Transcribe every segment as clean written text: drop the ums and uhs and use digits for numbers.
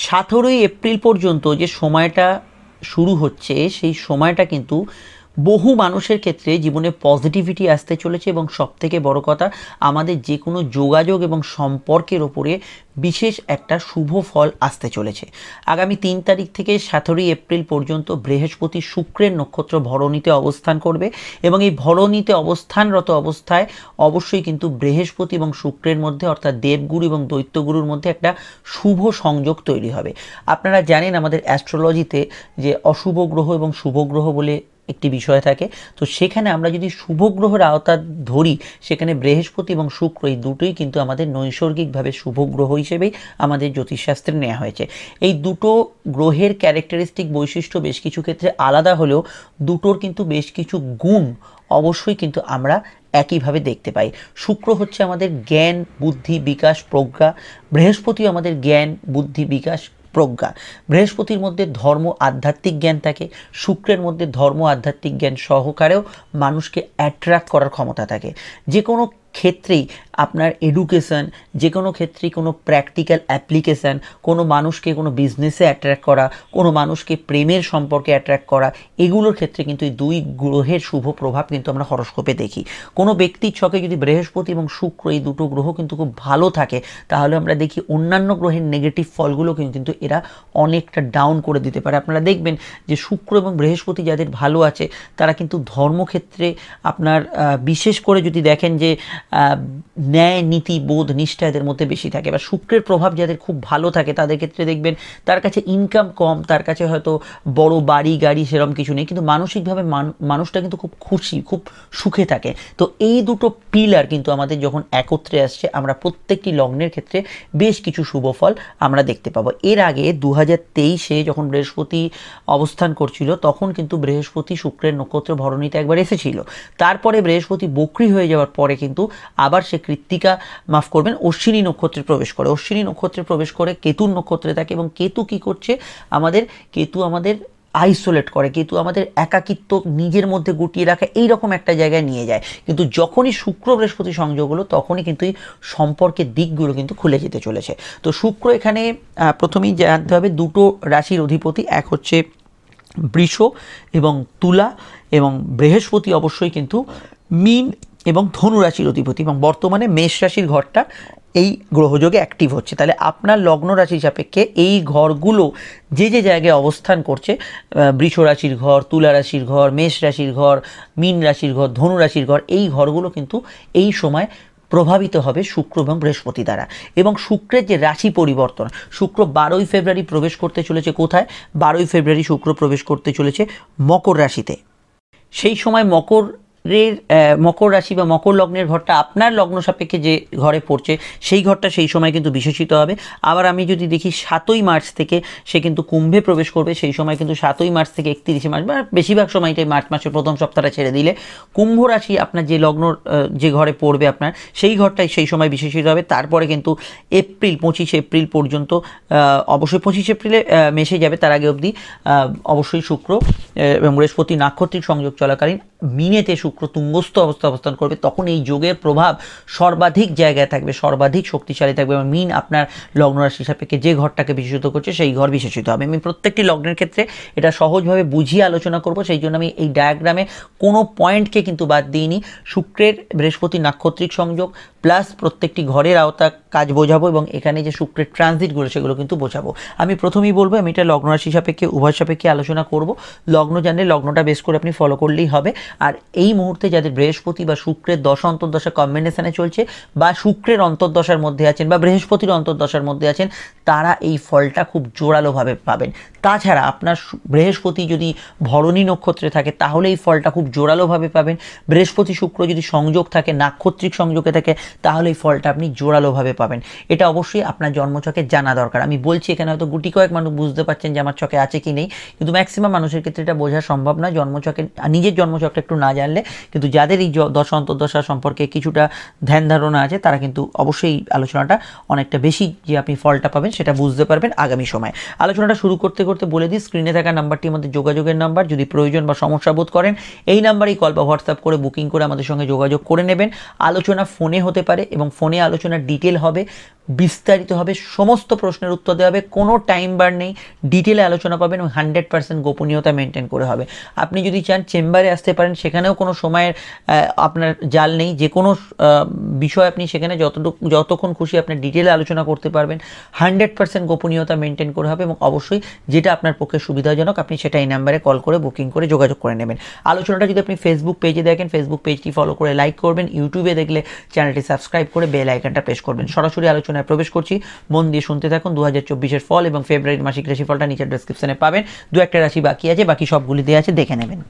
17ই April পর্যন্ত যে সময়টা শুরু হচ্ছে সেই সময়টা কিন্তু বহু মানুষের ক্ষেত্রে জীবনে পজিটিভিটি আসতে চলেছে এবং সবথেকে বড় কথা আমাদের যে কোনো যোগাযোগ এবং সম্পর্কের ওপরে বিশেষ একটা শুভ ফল আসতে চলেছে। আগামী 3 তারিখ থেকে 17ই এপ্রিল পর্যন্ত বৃহস্পতি শুক্রের নক্ষত্র ভরণীতে অবস্থান করবে এবং এই ভরণীতে অবস্থানরত অবস্থায় অবশ্যই কিন্তু বৃহস্পতি এবং শুক্রের মধ্যে অর্থাৎ দেবগুরু এবং দৈত্যগুরুর মধ্যে একটা শুভ সংযোগ তৈরি হবে। আপনারা জানেন আমাদের অ্যাস্ট্রোলজিতে যে অশুভ গ্রহ এবং শুভ গ্রহ বলে একটি বিষয় থাকে, তো সেখানে আমরা যদি শুভ গ্রহের আওতা ধরি সেখানে বৃহস্পতি এবং শুক্র এই দুটোই কিন্তু আমাদের নৈসর্গিকভাবে শুভ গ্রহ হিসেবেই আমাদের জ্যোতিষশাস্ত্রে নেওয়া হয়েছে। এই দুটো গ্রহের ক্যারেক্টারিস্টিক বৈশিষ্ট্য বেশ কিছু ক্ষেত্রে আলাদা হলেও দুটোর কিন্তু বেশ কিছু গুণ অবশ্যই কিন্তু আমরা একইভাবে দেখতে পাই। শুক্র হচ্ছে আমাদের জ্ঞান, বুদ্ধি, বিকাশ, প্রজ্ঞা। বৃহস্পতিও আমাদের জ্ঞান, বুদ্ধি, বিকাশ, প্রজ্ঞা। বৃহস্পতির মধ্যে ধর্ম, আধ্যাত্মিক জ্ঞান থাকে, শুক্রের মধ্যে ধর্ম, আধ্যাত্মিক জ্ঞান সহকারেও মানুষকে অ্যাট্রাক্ট করার ক্ষমতা থাকে। যে কোনো ক্ষেত্রেই আপনার এডুকেশন, যে কোনো ক্ষেত্রেই কোনো প্র্যাকটিক্যাল অ্যাপ্লিকেশান, কোনো মানুষকে কোনো বিজনেসে অ্যাট্রাক্ট করা, কোনো মানুষকে প্রেমের সম্পর্কে অ্যাট্রাক্ট করা, এগুলোর ক্ষেত্রে কিন্তু এই দুই গ্রহের শুভ প্রভাব কিন্তু আমরা হরোস্কোপে দেখি। কোনো ব্যক্তির ছকে যদি বৃহস্পতি এবং শুক্র এই দুটো গ্রহ কিন্তু খুব ভালো থাকে তাহলে আমরা দেখি অন্যান্য গ্রহের নেগেটিভ ফলগুলো কিন্তু এরা অনেকটা ডাউন করে দিতে পারে। আপনারা দেখবেন যে শুক্র এবং বৃহস্পতি যাদের ভালো আছে তারা কিন্তু ধর্মক্ষেত্রে আপনার বিশেষ করে যদি দেখেন যে ন্যায়, নীতি, বোধ, নিষ্ঠা এদের মধ্যে বেশি থাকে। বা শুক্রের প্রভাব যাদের খুব ভালো থাকে তাদের ক্ষেত্রে দেখবেন তার কাছে ইনকাম কম, তার কাছে হয়তো বড় বাড়ি গাড়ি সেরকম কিছু নেই, কিন্তু মানসিকভাবে মানুষটা কিন্তু খুব খুশি, খুব সুখে থাকে। তো এই দুটো পিলার কিন্তু আমাদের যখন একত্রে আসছে আমরা প্রত্যেকটি লগ্নের ক্ষেত্রে বেশ কিছু শুভ ফল আমরা দেখতে পাবো। এর আগে 2023-এ যখন বৃহস্পতি অবস্থান করছিল তখন কিন্তু বৃহস্পতি শুক্রের নক্ষত্র ভরণীতে একবার এসেছিল। তারপরে বৃহস্পতি বক্রী হয়ে যাওয়ার পরে কিন্তু আবার সে কৃত্তিকা, মাফ করবেন, অশ্বিনী নক্ষত্রে প্রবেশ করে। অশ্বিনী নক্ষত্রে প্রবেশ করে কেতুর নক্ষত্রে থাকে এবং কেতু কি করছে কেতু আমাদের আইসোলেট করে, কেতু আমাদের একাকিত্ব নিজের মধ্যে গুটিয়ে রাখা এইরকম একটা জায়গায় নিয়ে যায়। কিন্তু যখনই শুক্র বৃহস্পতি সংযোগ হলো তখনই কিন্তু এই সম্পর্কের দিকগুলো কিন্তু খুলে যেতে চলেছে। তো শুক্র এখানে প্রথমেই জানতে হবে দুটো রাশির অধিপতি, এক হচ্ছে বৃষ এবং তুলা, এবং বৃহস্পতি অবশ্যই কিন্তু মীন এবং ধনু রাশির অধিপতি, এবং বর্তমানে মেষ রাশির ঘরটা এই গ্রহযোগে অ্যাক্টিভ হচ্ছে। তাহলে আপনার লগ্ন রাশি সাপেক্ষে এই ঘরগুলো যে যে জায়গায় অবস্থান করছে, বৃষ রাশির ঘর, তুলা রাশির ঘর, মেষ রাশির ঘর, মীন রাশির ঘর, ধনু রাশির ঘর, এই ঘরগুলো কিন্তু এই সময় প্রভাবিত হবে শুক্র এবং বৃহস্পতি দ্বারা। এবং শুক্রের যে রাশি পরিবর্তন, শুক্র 12ই ফেব্রুয়ারি প্রবেশ করতে চলেছে কোথায়? 12ই ফেব্রুয়ারি শুক্র প্রবেশ করতে চলেছে মকর রাশিতে। সেই সময় মকর রাশি বা মকর লগ্নের ঘরটা আপনার লগ্ন সাপেক্ষে যে ঘরে পড়ছে সেই ঘরটা সেই সময় কিন্তু বিশেষিত হবে। আবার আমি যদি দেখি 7ই মার্চ থেকে সে কিন্তু কুম্ভে প্রবেশ করবে, সেই সময় কিন্তু 7ই মার্চ থেকে 31শে মার্চ বা বেশিরভাগ সময়টাই মার্চ মাসের প্রথম সপ্তাহটা ছেড়ে দিলে কুম্ভ রাশি আপনার যে লগ্ন যে ঘরে পড়বে আপনার সেই ঘরটাই সেই সময় বিশেষিত হবে। তারপরে কিন্তু 25 এপ্রিল পর্যন্ত, অবশ্যই 25 এপ্রিলে মেশে যাবে, তার আগে অবধি অবশ্যই শুক্র এবং বৃহস্পতি নাক্ষত্রিক সংযোগ চলাকালীন মিনেতে শুক্র তুঙ্গস্থ অবস্থান করবে। তখন এই যোগের প্রভাব সর্বাধিক জায়গায় থাকবে, সর্বাধিক শক্তিশালী থাকবে এবং মিন আপনার লগ্ন রাশি সাপেক্ষে যে ঘরটাকে বিশেষিত করছে সেই ঘর বিশেষিত হবে। আমি প্রত্যেকটি লগ্নের ক্ষেত্রে এটা সহজভাবে বুঝিয়ে আলোচনা করব, সেই জন্য আমি এই ডায়াগ্রামে কোনো পয়েন্টকে কিন্তু বাদ দিইনি। শুক্রের বৃহস্পতি নাক্ষত্রিক সংযোগ প্লাস প্রত্যেকটি ঘরের আওতা কাজ বোঝাবো এবং এখানে যে শুক্রের ট্রানজিটগুলো সেগুলো কিন্তু বোঝাবো। আমি প্রথমেই বলবো আমি এটা লগ্ন রাশি সাপেক্ষে উভয় সাপেক্ষে আলোচনা করব। লগ্ন জানলে লগ্নটা বেস করে আপনি ফলো করলেই হবে। আর এই মুহূর্তে যাদের বৃহস্পতি বা শুক্রের দশা অন্তর্দশা কম্বিনেশনে চলছে বা শুক্রের অন্তর্দশার মধ্যে আছেন বা বৃহস্পতির অন্তর্দশার মধ্যে আছেন তারা এই ফলটা খুব জোরালোভাবে পাবেন। তাছাড়া আপনার বৃহস্পতি যদি ভরণী নক্ষত্রে থাকে তাহলে এই ফলটা খুব জোরালোভাবে পাবেন। বৃহস্পতি শুক্র যদি সংযোগ থাকে, নাক্ষত্রিক সংযোগে থাকে, তাহলে এই ফলটা আপনি জোরালোভাবে পাবেন। এটা অবশ্যই আপনার জন্মছকে জানা দরকার। আমি বলছি এখানে হয়তো গুটি কয়েক মানুষ বুঝতে পারছেন যে আমার ছকে আছে কি নেই, কিন্তু ম্যাক্সিমাম মানুষের ক্ষেত্রে এটা বোঝা সম্ভব নয় জন্মছকে, নিজের জন্মছকটা একটু না জানলে। কিন্তু যাদের এই দশা অন্তর্দশা সম্পর্কে কিছুটা ধ্যান ধারণা আছে তারা কিন্তু অবশ্যই আলোচনাটা অনেকটা বেশি যে আপনি ফলটা পাবেন সেটা বুঝতে পারবেন আগামী সময়। আলোচনাটা শুরু করতে করতে বলে দিই, স্ক্রিনে থাকা নাম্বারটি আমাদের যোগাযোগের নাম্বার। যদি প্রয়োজন বা সমস্যা বোধ করেন এই নাম্বারেই কল বা হোয়াটসঅ্যাপ করে বুকিং করে আমাদের সঙ্গে যোগাযোগ করে নেবেন। আলোচনা ফোনে হতে পারে এবং ফোনে আলোচনার ডিটেল হবে বিস্তারিতভাবে সমস্ত প্রশ্নের উত্তর দেওয়া হবে, কোনো টাইম বার নেই, ডিটেলে আলোচনা পাবেন এবং 100% গোপনীয়তা মেনটেন করে হবে। আপনি যদি চান চেম্বারে আসতে পারেন, সেখানেও কোনো সময়ের আপনার জাল নেই, যে কোনো বিষয় আপনি সেখানে যতক্ষণ খুশি আপনার ডিটেলে আলোচনা করতে পারবেন। 100% গোপনীয়তা মেনটেন করে হবে এবং অবশ্যই যেটা আপনার পক্ষে সুবিধাজনক আপনি সেটা এই নাম্বারে কল করে বুকিং করে যোগাযোগ করে নেবেন। আলোচনাটা যদি আপনি ফেসবুক পেজে দেখেন, ফেসবুক পেজটি ফলো করে লাইক করবেন, ইউটিউবে দেখলে চ্যানেলটি সাবস্ক্রাইব করে বেল আইকনটা প্রেস করবেন। সরাসরি আলোচনায় প্রবেশ করছি, মন দিয়ে শুনতে থাকুন। 2024-এর ফল এবং ফেব্রুয়ারির মাসিক রাশিফলটা নিচের ডেসক্রিপশনে পাবেন। দু একটা রাশি বাকি আছে, বাকি সবগুলি দেওয়া আছে, দেখে নেবেন।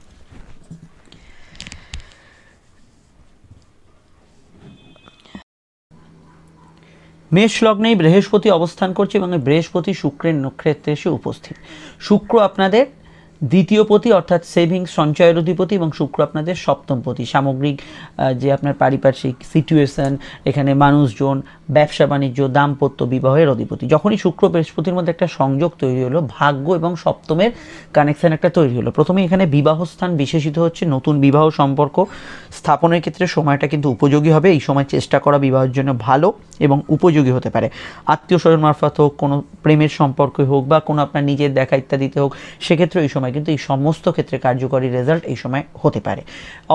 মেষ লগ্নেই বৃহস্পতি অবস্থান করছে এবং বৃহস্পতি শুক্রের নক্ষত্রে এসে উপস্থিত। শুক্র আপনাদের দ্বিতীয় পতি অর্থাৎ সেভিংস সঞ্চয়ের অধিপতি এবং শুক্র আপনাদের সপ্তম পতি, সামগ্রিক যে আপনার পারিপার্শ্বিক সিচুয়েশন, এখানে মানুষজন, ব্যবসা বাণিজ্য, দাম্পত্য, বিবাহের অধিপতি। যখনই শুক্র বৃহস্পতির মধ্যে একটা সংযোগ তৈরি হলো, ভাগ্য এবং সপ্তমের কানেকশন একটা তৈরি হলো। প্রথমে এখানে বিবাহস্থান বিশেষিত হচ্ছে, নতুন বিবাহ সম্পর্ক স্থাপনের ক্ষেত্রে সময়টা কিন্তু উপযোগী হবে। এই সময় চেষ্টা করা বিবাহের জন্য ভালো এবং উপযোগী হতে পারে। আত্মীয় স্বজন মারফত হোক, কোনো প্রেমের সম্পর্কে হোক বা কোনো আপনার নিজের দেখা ইত্যাদিতে হোক, সেক্ষেত্রে এই সময় কিন্তু এই সমস্ত ক্ষেত্রে কার্যকরী রেজাল্ট এই সময় হতে পারে।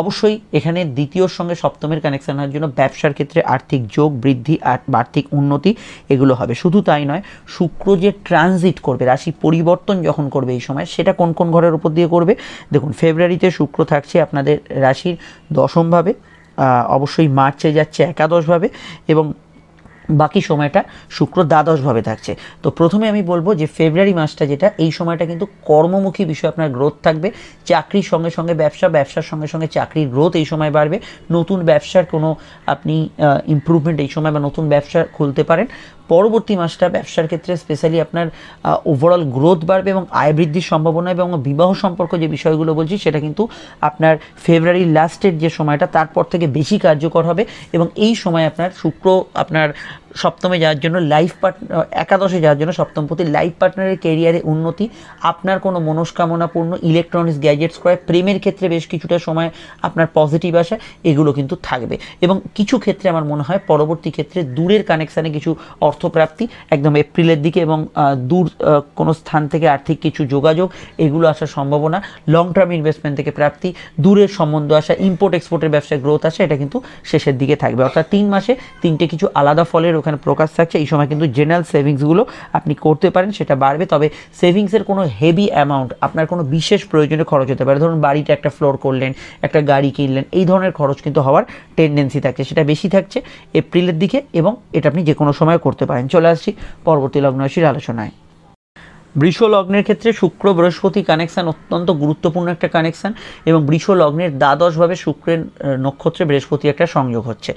অবশ্যই এখানে দ্বিতীয়র সঙ্গে সপ্তমের কানেকশন হওয়ার জন্য ব্যবসার ক্ষেত্রে আর্থিক যোগ বৃদ্ধি, আর্থিক উন্নতি এগুলো হবে। শুধু তাই নয়, শুক্র যে ট্রানজিট করবে, রাশি পরিবর্তন যখন করবে এই সময়, সেটা কোন কোন ঘরের উপর দিয়ে করবে দেখুন। ফেব্রুয়ারিতে শুক্র থাকছে আপনাদের রাশির দশমভাবে, অবশ্যই মার্চে যাচ্ছে একাদশভাবে এবং বাকি সময়টা শুক্র দ্বাদশভাবে থাকছে। তো প্রথমে আমি বলবো যে ফেব্রুয়ারি মাসটা যেটা, এই সময়টা কিন্তু কর্মমুখী বিষয় আপনার গ্রোথ থাকবে। চাকরির সঙ্গে সঙ্গে ব্যবসা, ব্যবসার সঙ্গে সঙ্গে চাকরির গ্রোথ এই সময় বাড়বে। নতুন ব্যবসার কোনো আপনি ইমপ্রুভমেন্ট এই সময় বা নতুন ব্যবসা খুলতে পারেন। পরবর্তী মাসটা ব্যবসার ক্ষেত্রে স্পেশালি আপনার ওভারঅল গ্রোথ বাড়বে এবং আয় বৃদ্ধির সম্ভাবনা এবং বিবাহ সম্পর্ক যে বিষয়গুলো বলছি সেটা কিন্তু আপনার ফেব্রুয়ারির লাস্টের যে সময়টা তারপর থেকে বেশি কার্যকর হবে এবং এই সময় আপনার শুক্র আপনার সপ্তমে যাওয়ার জন্য একাদশে যাওয়ার জন্য সপ্তমপতি লাইফ পার্টনারের ক্যারিয়ারে উন্নতি, আপনার কোনো মনস্কামনাপূর্ণ ইলেকট্রনিক্স গ্যাজেটস ক্রয়, প্রেমের ক্ষেত্রে বেশ কিছুটা সময় আপনার পজিটিভ আসা, এগুলো কিন্তু থাকবে এবং কিছু ক্ষেত্রে আমার মনে হয় পরবর্তী ক্ষেত্রে দূরের কানেকশানে কিছু অর্থপ্রাপ্তি একদম এপ্রিলের দিকে এবং দূর কোনো স্থান থেকে আর্থিক কিছু যোগাযোগ এগুলো আসার সম্ভাবনা, লং টার্ম ইনভেস্টমেন্ট থেকে প্রাপ্তি, দূরের সম্বন্ধ আসা, ইম্পোর্ট এক্সপোর্টের ব্যবসায় গ্রোথ আসা, এটা কিন্তু শেষের দিকে থাকবে। অর্থাৎ 3 মাসে 3টে কিছু আলাদা ফলের ওখানে প্রকাশ থাকছে। এই সময় কিন্তু জেনারেল সেভিংসগুলো আপনি করতে পারেন, সেটা বাড়বে। তবে সেভিংসের কোনো হেভি অ্যামাউন্ট আপনার কোনো বিশেষ প্রয়োজনে খরচ হতে পারে, ধরুন বাড়িটা একটা ফ্লোর করলেন, একটা গাড়ি কিনলেন, এই ধরনের খরচ কিন্তু হওয়ার টেন্ডেন্সি থাকছে, সেটা বেশি থাকছে এপ্রিলের দিকে এবং এটা আপনি যে কোনো সময় করতে পারেন। চলে আসছি পরবর্তী লগ্ন রাশির আলোচনায়। বৃষ লগ্নের ক্ষেত্রে শুক্র বৃহস্পতি কানেকশান অত্যন্ত গুরুত্বপূর্ণ একটা কানেকশান এবং বৃষ লগ্নের দ্বাদশভাবে শুক্রের নক্ষত্রে বৃহস্পতি একটা সংযোগ হচ্ছে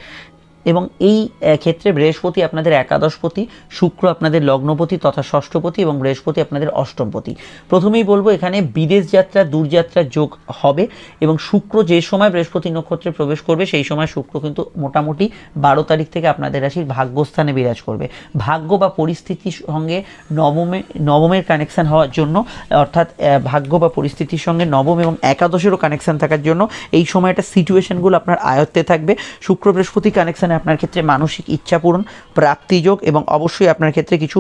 এবং এই ক্ষেত্রে বৃহস্পতি আপনাদের একাদশপতি, শুক্র আপনাদের লগ্নপতি তথা ষষ্ঠপতি এবং বৃহস্পতি আপনাদের অষ্টমপতি। প্রথমেই বলবো এখানে বিদেশ যাত্রা, দূরযাত্রার যোগ হবে এবং শুক্র যে সময় বৃহস্পতি নক্ষত্রে প্রবেশ করবে সেই সময় শুক্র কিন্তু মোটামুটি 12 তারিখ থেকে আপনাদের রাশির ভাগ্যস্থানে বিরাজ করবে। ভাগ্য বা পরিস্থিতির সঙ্গে নবমের কানেকশান হওয়ার জন্য, অর্থাৎ ভাগ্য বা পরিস্থিতির সঙ্গে নবম এবং একাদশেরও কানেকশান থাকার জন্য এই সময়টা সিচুয়েশনগুলো আপনার আয়ত্তে থাকবে। শুক্র বৃহস্পতি কানেকশানে আপনার ক্ষেত্রে মানসিক ইচ্ছা পূরণ, প্রাপ্তিযোগ এবং অবশ্যই আপনার ক্ষেত্রে কিছু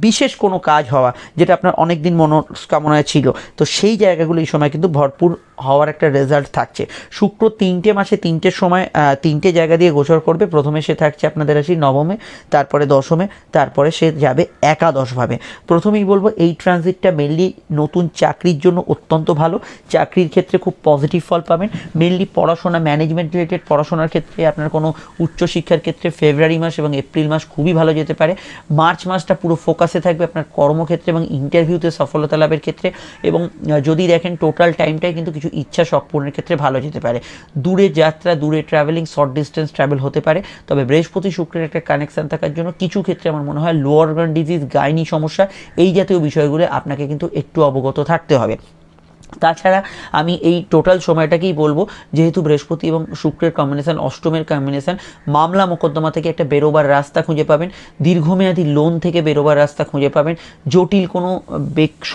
বিশেষ কোনো কাজ হওয়া যেটা আপনার অনেক দিন মনস্কামনায় ছিল, তো সেই জায়গাগুলো এই সময় কিন্তু ভরপুর হওয়ার একটা রেজাল্ট থাকছে। শুক্র 3টে মাসে 3টের সময় 3টে জায়গা দিয়ে গোচর করবে। প্রথমে সে থাকছে আপনাদের রাশি নবমে, তারপরে দশমে, তারপরে সে যাবে একাদশভাবে। প্রথমেই বলবো এই ট্রানজিটটা মেনলি নতুন চাকরির জন্য অত্যন্ত ভালো, চাকরির ক্ষেত্রে খুব পজিটিভ ফল পাবেন। মেনলি পড়াশোনা, ম্যানেজমেন্ট রিলেটেড পড়াশোনার ক্ষেত্রে আপনার কোনো উচ্চশিক্ষার ক্ষেত্রে ফেব্রুয়ারি মাস এবং এপ্রিল মাস খুবই ভালো যেতে পারে। মার্চ মাসটা পুরো ফোকাসে থাকবে আপনার কর্মক্ষেত্রে এবং ইন্টারভিউতে সফলতা লাভের ক্ষেত্রে এবং যদি দেখেন টোটাল টাইমটাই কিন্তু কিছু ইচ্ছা শখ পূরণের ক্ষেত্রে ভালো যেতে পারে। দূরে যাত্রা, দূরে ট্রাভেলিং, শর্ট ডিস্টেন্স ট্রাভেল হতে পারে। তবে বৃহস্পতি শুক্রের একটা কানেকশান থাকার জন্য কিছু ক্ষেত্রে আমার মনে হয় লোয়ার অর্গান ডিজিজ, গাইনি সমস্যা, এই জাতীয় বিষয়গুলো আপনাকে কিন্তু একটু অবগত থাকতে হবে। তাছাড়া আমি এই টোটাল সময়টাকেই বলবো, যেহেতু বৃহস্পতি এবং শুক্রের কম্বিনেশন, অষ্টমের কম্বিনেশন, মামলা মোকদ্দমা থেকে একটা বেরোবার রাস্তা খুঁজে পাবেন, দীর্ঘমেয়াদী লোন থেকে বেরোবার রাস্তা খুঁজে পাবেন, জটিল কোনো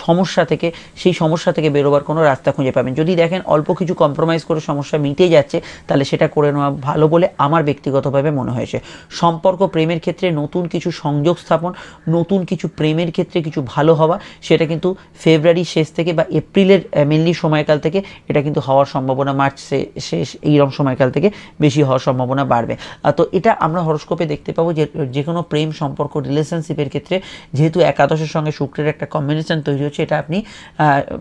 সমস্যা থেকে, সেই সমস্যা থেকে বেরোবার কোনো রাস্তা খুঁজে পাবেন। যদি দেখেন অল্প কিছু কম্প্রোমাইজ করে সমস্যা মিটে যাচ্ছে, তাহলে সেটা করে নেওয়া ভালো বলে আমার ব্যক্তিগতভাবে মনে হয়েছে। সম্পর্ক প্রেমের ক্ষেত্রে নতুন কিছু সংযোগ স্থাপন, নতুন কিছু প্রেমের ক্ষেত্রে কিছু ভালো হওয়া, সেটা কিন্তু ফেব্রুয়ারি শেষ থেকে বা এপ্রিলের মেনলি সময়কাল থেকে এটা কিন্তু হওয়ার সম্ভাবনা, মার্চ শেষ এইরকম সময়কাল থেকে বেশি হওয়ার সম্ভাবনা বাড়বে। তো এটা আমরা হরস্কোপে দেখতে পাবো যে কোনো প্রেম সম্পর্ক রিলেশনশিপের ক্ষেত্রে যেহেতু একাদশের সঙ্গে শুক্রের একটা কম্বিনেশন তৈরি হচ্ছে, এটা আপনি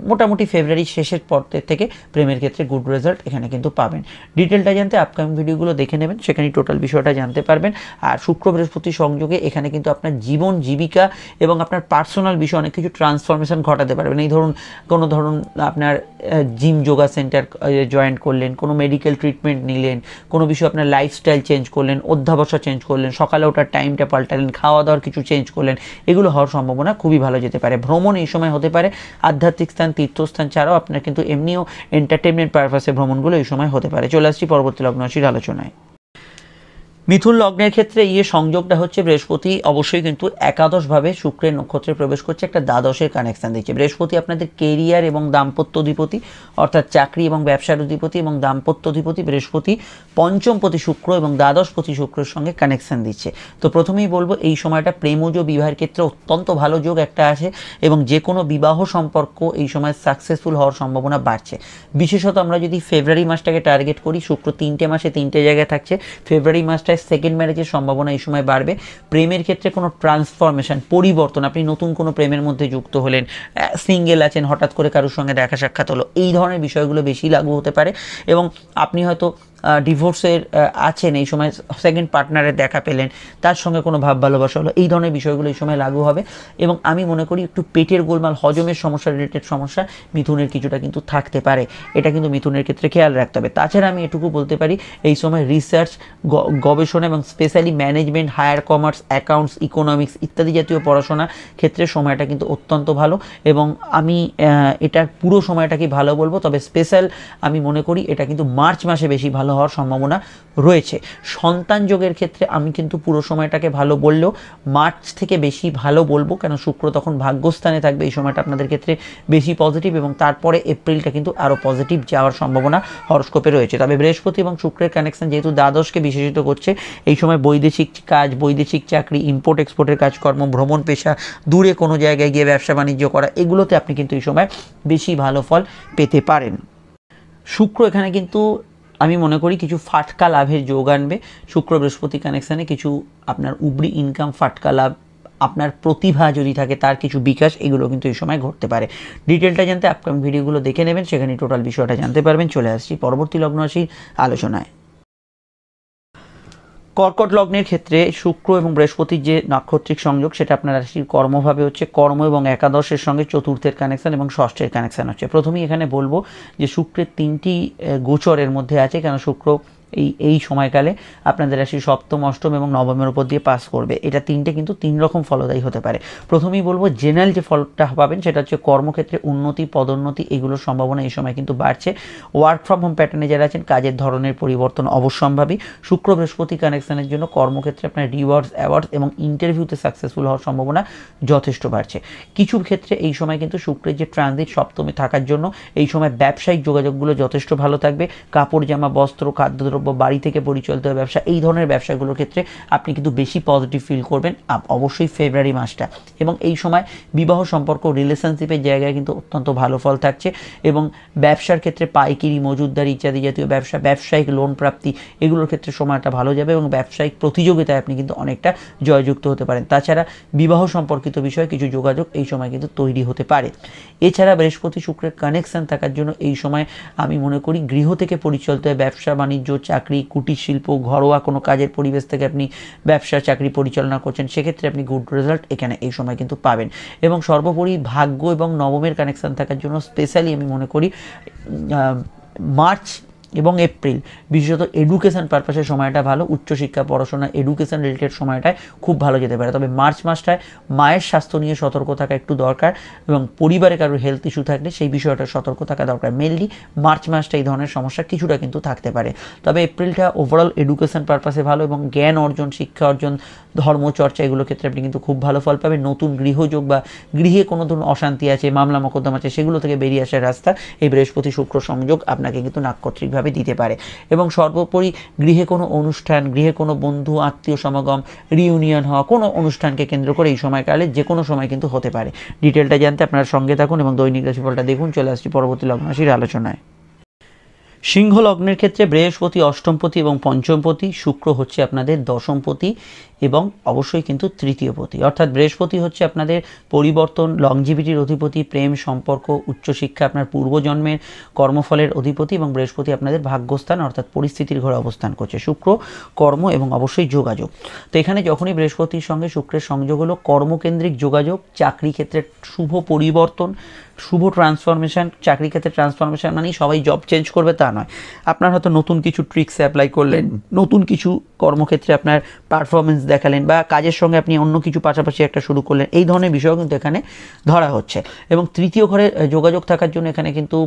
মোটামুটি ফেব্রুয়ারি শেষের পর থেকে প্রেমের ক্ষেত্রে গুড রেজাল্ট এখানে কিন্তু পাবেন। ডিটেলটা জানতে আপকামিং ভিডিওগুলো দেখে নেবেন, সেখানে টোটাল বিষয়টা জানতে পারবেন। আর শুক্র বৃহস্পতি সংযোগে এখানে কিন্তু আপনার জীবন জীবিকা এবং আপনার পার্সোনাল বিষয়ে অনেক কিছু ট্রান্সফরমেশন ঘটাতে পারবেন। এই ধরুন ধরুন আপনার জিম যোগা সেন্টার জয়েন করলেন, কোনো মেডিকেল ট্রিটমেন্ট নিলেন, কোনো বিষয়ে আপনার লাইফস্টাইল চেঞ্জ করলেন, অধ্যাবসা চেঞ্জ করলেন, সকালে ওঠার টাইমটা পাল্টালেন, খাওয়া দাওয়ার কিছু চেঞ্জ করলেন, এগুলো হওয়ার সম্ভাবনা খুবই ভালো যেতে পারে। ভ্রমণ এই সময় হতে পারে, আধ্যাত্মিক স্থান, তীর্থস্থান ছাড়াও আপনার কিন্তু এমনিও এন্টারটেনমেন্ট পারপাসে ভ্রমণগুলো এই সময় হতে পারে। চলে আসছি পরবর্তী লগ্ন রাশির আলোচনায়। মিথুন লগ্নের ক্ষেত্রে এই সংযোগটা হচ্ছে, বৃহস্পতি অবশ্যই কিন্তু একাদশভাবে শুক্রের নক্ষত্রে প্রবেশ করছে, একটা দ্বাদশের কানেকশন দিচ্ছে। বৃহস্পতি আপনাদের কেরিয়ার এবং দাম্পত্য অধিপতি, অর্থাৎ চাকরি এবং ব্যবসার অধিপতি এবং দাম্পত্য অধিপতি বৃহস্পতি, পঞ্চমপতি শুক্র এবং দ্বাদশপতি শুক্রের সঙ্গে কানেকশন দিচ্ছে। তো প্রথমেই বলবো এই সময়টা প্রেমজ বিবাহের ক্ষেত্রে অত্যন্ত ভালো যোগ একটা আসে এবং যে কোনো বিবাহ সম্পর্ক এই সময় সাকসেসফুল হওয়ার সম্ভাবনা বাড়ছে। বিশেষত আমরা যদি ফেব্রুয়ারি মাসটাকে টার্গেট করি, শুক্র 3টে মাসে 3টে জায়গায় থাকছে, ফেব্রুয়ারি মাসটায় সেকেন্ড ম্যারেজের সম্ভাবনা এই সময় বাড়বে। প্রেমের ক্ষেত্রে কোনো ট্রান্সফরমেশন, পরিবর্তন, আপনি নতুন কোনো প্রেমের মধ্যে যুক্ত হলেন, সিঙ্গেল আছেন, হঠাৎ করে কারোর সঙ্গে দেখা সাক্ষাৎ হলো, এই ধরনের বিষয়গুলো বেশি লাগু হতে পারে। এবং আপনি হয়তো ডিভোর্সের আছেন, এই সময় সেকেন্ড পার্টনারের দেখা পেলেন, তার সঙ্গে কোনো ভাব ভালোবাসা হলো, এই ধরনের বিষয়গুলো এই সময় লাগু হবে। এবং আমি মনে করি একটু পেটের গোলমাল, হজমের সমস্যা রিলেটেড সমস্যা মিথুনের কিছুটা কিন্তু থাকতে পারে, এটা কিন্তু মিথুনের ক্ষেত্রে খেয়াল রাখতে হবে। তাছাড়া আমি এটুকু বলতে পারি, এই সময় রিসার্চ, গবেষণা এবং specially management, higher commerce, accounts, economics ইত্যাদি জাতীয় পড়াশোনা ক্ষেত্রে সময়টা কিন্তু অত্যন্ত ভালো এবং আমি এটার পুরো সময়টাকে ভালো বলবো। তবে স্পেশাল আমি মনে করি এটা কিন্তু মার্চ মাসে বেশি ভালো হওয়ার সম্ভাবনা রয়েছে। সন্তান যোগের ক্ষেত্রে আমি কিন্তু পুরো সময়টাকে ভালো বললেও মার্চ থেকে বেশি ভালো বলবো, কেন শুক্র তখন ভাগ্যস্থানে থাকবে, এই সময়টা আপনাদের ক্ষেত্রে বেশি পজিটিভ এবং তারপরে এপ্রিলটা কিন্তু আরও পজিটিভ যাওয়ার সম্ভাবনা হরস্কোপে রয়েছে। তবে বৃহস্পতি এবং শুক্রের কানেকশন যেহেতু দ্বাদশকে বিশেষিত করছে, এই সময় বৈদেশিক কাজ, বৈদেশিক চাকরি, ইম্পোর্ট এক্সপোর্টের কাজকর্ম, ভ্রমণ পেশা, দূরে কোনো জায়গায় গিয়ে ব্যবসা বাণিজ্য করা, এগুলোতে আপনি কিন্তু এই সময় বেশি ভালো ফল পেতে পারেন। শুক্র এখানে কিন্তু আমি মনে করি কিছু ফাটকা লাভের যোগ আনবে। শুক্র বৃহস্পতি কানেকশানে কিছু আপনার উপরি ইনকাম, ফাটকা লাভ, আপনার প্রতিভা যদি থাকে তার কিছু বিকাশ, এগুলো কিন্তু এই সময় ঘটতে পারে। ডিটেলটা জানতে আপকামিং ভিডিওগুলো দেখে নেবেন, সেখানে টোটাল বিষয়টা জানতে পারবেন। চলে আসছি পরবর্তী লগ্ন রাশির আলোচনায়। কর্কট লগ্নের ক্ষেত্রে শুক্র এবং বৃহস্পতির যে নাক্ষত্রিক সংযোগ, সেটা আপনার রাশির কর্মভাবে হচ্ছে, কর্ম এবং একাদশের সঙ্গে চতুর্থের কানেকশন এবং ষষ্ঠের কানেকশন হচ্ছে। প্রথমেই এখানে বলবো যে শুক্রের 3টি গোচরের মধ্যে আছে, কেন শুক্র এই সময়কালে আপনাদের রাশি সপ্তম, অষ্টম এবং নবমের উপর দিয়ে পাস করবে। এটা 3টে কিন্তু 3 রকম ফলদায়ী হতে পারে। প্রথমেই বলবো জেনারেল যে ফলটা পাবেন সেটা হচ্ছে কর্মক্ষেত্রে উন্নতি, পদোন্নতি, এগুলোর সম্ভাবনা এই সময় কিন্তু বাড়ছে। ওয়ার্ক ফ্রম হোম প্যাটার্নে যারা আছেন, কাজের ধরনের পরিবর্তন অবশ্যম্ভাবী। শুক্র বৃহস্পতি কানেকশনের জন্য কর্মক্ষেত্রে আপনার রিওয়ার্ডস, অ্যাওয়ার্ডস এবং ইন্টারভিউতে সাকসেসফুল হওয়ার সম্ভাবনা যথেষ্ট বাড়ছে। কিছু ক্ষেত্রে এই সময় কিন্তু শুক্রের যে ট্রানজিট সপ্তমে থাকার জন্য এই সময় ব্যবসায়িক যোগাযোগগুলো যথেষ্ট ভালো থাকবে। কাপড়, জামা, বস্ত্র, খাদ্যদ্রব্য, বাড়ি থেকে পরিচালিত ব্যবসা, এই ধরনের ব্যবসাগুলোর ক্ষেত্রে আপনি কিন্তু বেশি পজিটিভ ফিল করবেন অবশ্যই ফেব্রুয়ারি মাসটা। এবং এই সময় বিবাহ সম্পর্ক, রিলেশনশিপের জায়গায় কিন্তু অত্যন্ত ভালো ফল থাকছে এবং ব্যবসার ক্ষেত্রে পাইকারি, মজুতদারি ইত্যাদি জাতীয় ব্যবসা, ব্যবসায়িক লোন প্রাপ্তি, এগুলোর ক্ষেত্রে সময়টা ভালো যাবে এবং ব্যবসায়িক প্রতিযোগিতায় আপনি কিন্তু অনেকটা জয়যুক্ত হতে পারেন। তাছাড়া বিবাহ সম্পর্কিত বিষয়ে কিছু যোগাযোগ এই সময় কিন্তু তৈরি হতে পারে। এছাড়া বৃহস্পতি শুক্রের কানেকশন থাকার জন্য এই সময় আমি মনে করি গৃহ থেকে পরিচালিত ব্যবসা বাণিজ্য, চাকরি, কুটির শিল্প, ঘরোয়া কোনো কাজের পরিবেশ থেকে আপনি ব্যবসা, চাকরি পরিচালনা করছেন, সেক্ষেত্রে আপনি গুড রেজাল্ট এখানে এই সময় কিন্তু পাবেন। এবং সর্বোপরি ভাগ্য এবং নবমের কানেকশন থাকার জন্য স্পেশালি আমি মনে করি মার্চ এবং এপ্রিল বিশেষত এডুকেশন পারপাসের সময়টা ভালো, উচ্চশিক্ষা পড়াশোনা এডুকেশন রিলেটেড সময়টায় খুব ভালো যেতে পারে। তবে মার্চ মাসটায় মায়ের স্বাস্থ্য নিয়ে সতর্ক থাকা একটু দরকার এবং পরিবারে কারোর হেলথ ইস্যু থাকলে সেই বিষয়টা সতর্ক থাকা দরকার। মেনলি মার্চ মাসটা এই ধরনের সমস্যা কিছুটা কিন্তু থাকতে পারে। তবে এপ্রিলটা ওভারঅল এডুকেশন পারপাসে ভালো এবং জ্ঞান অর্জন, শিক্ষা অর্জন, ধর্মচর্চা এগুলোর ক্ষেত্রে আপনি কিন্তু খুব ভালো ফল পাবেন। নতুন গৃহযোগ বা গৃহে কোনো ধরুন অশান্তি আছে, মামলা মোকদ্দমা আছে, সেগুলো থেকে বেরিয়ে আসার রাস্তা এই বৃহস্পতি শুক্র সংযোগ আপনাকে কিন্তু নাক্ষত্রিকভাবে দিতে পারে। এবং সর্বোপরি গৃহে কোনো অনুষ্ঠান, গৃহে কোনো বন্ধু আত্মীয় সমাগম, রিউনিয়ন হওয়া, কোনো অনুষ্ঠানকে কেন্দ্র করে এই সময়কালে যে কোনো সময় কিন্তু হতে পারে। ডিটেলটা জানতে আপনার সঙ্গে থাকুন এবং দৈনিক রাশিফলটা দেখুন। চলে আসছি পরবর্তী লগ্ন রাশির আলোচনায়। সিংহ লগ্নের ক্ষেত্রে বৃহস্পতি অষ্টমপতি এবং পঞ্চমপতি, শুক্র হচ্ছে আপনাদের দশমপতি এবং অবশ্যই কিন্তু তৃতীয়পতি। অর্থাৎ বৃহস্পতি হচ্ছে আপনাদের পরিবর্তন, লংজিভিটির অধিপতি, প্রেম, সম্পর্ক, উচ্চশিক্ষা, আপনার পূর্বজন্মের কর্মফলের অধিপতি এবং বৃহস্পতি আপনাদের ভাগ্যস্থান অর্থাৎ পরিস্থিতির ঘরে অবস্থান করছে। শুক্র কর্ম এবং অবশ্যই যোগাযোগ। তো এখানে যখনই বৃহস্পতির সঙ্গে শুক্রের সংযোগ হলো, কর্মকেন্দ্রিক যোগাযোগ, চাকরি ক্ষেত্রে শুভ পরিবর্তন, শুভ ট্রান্সফরমেশন। চাকরি ক্ষেত্রে ট্রান্সফরমেশন মানে সবাই জব চেঞ্জ করবে তা নয়, আপনার হয়তো নতুন কিছু ট্রিক্স অ্যাপ্লাই করলেন, নতুন কিছু কর্মক্ষেত্রে আপনার পারফরমেন্স দেখালেন বা কাজের সঙ্গে আপনি অন্য কিছু পাশাপাশি একটা শুরু করলেন, এই ধরনের বিষয় কিন্তু এখানে ধরা হচ্ছে। এবং তৃতীয় ঘরে যোগাযোগ থাকার জন্য এখানে কিন্তু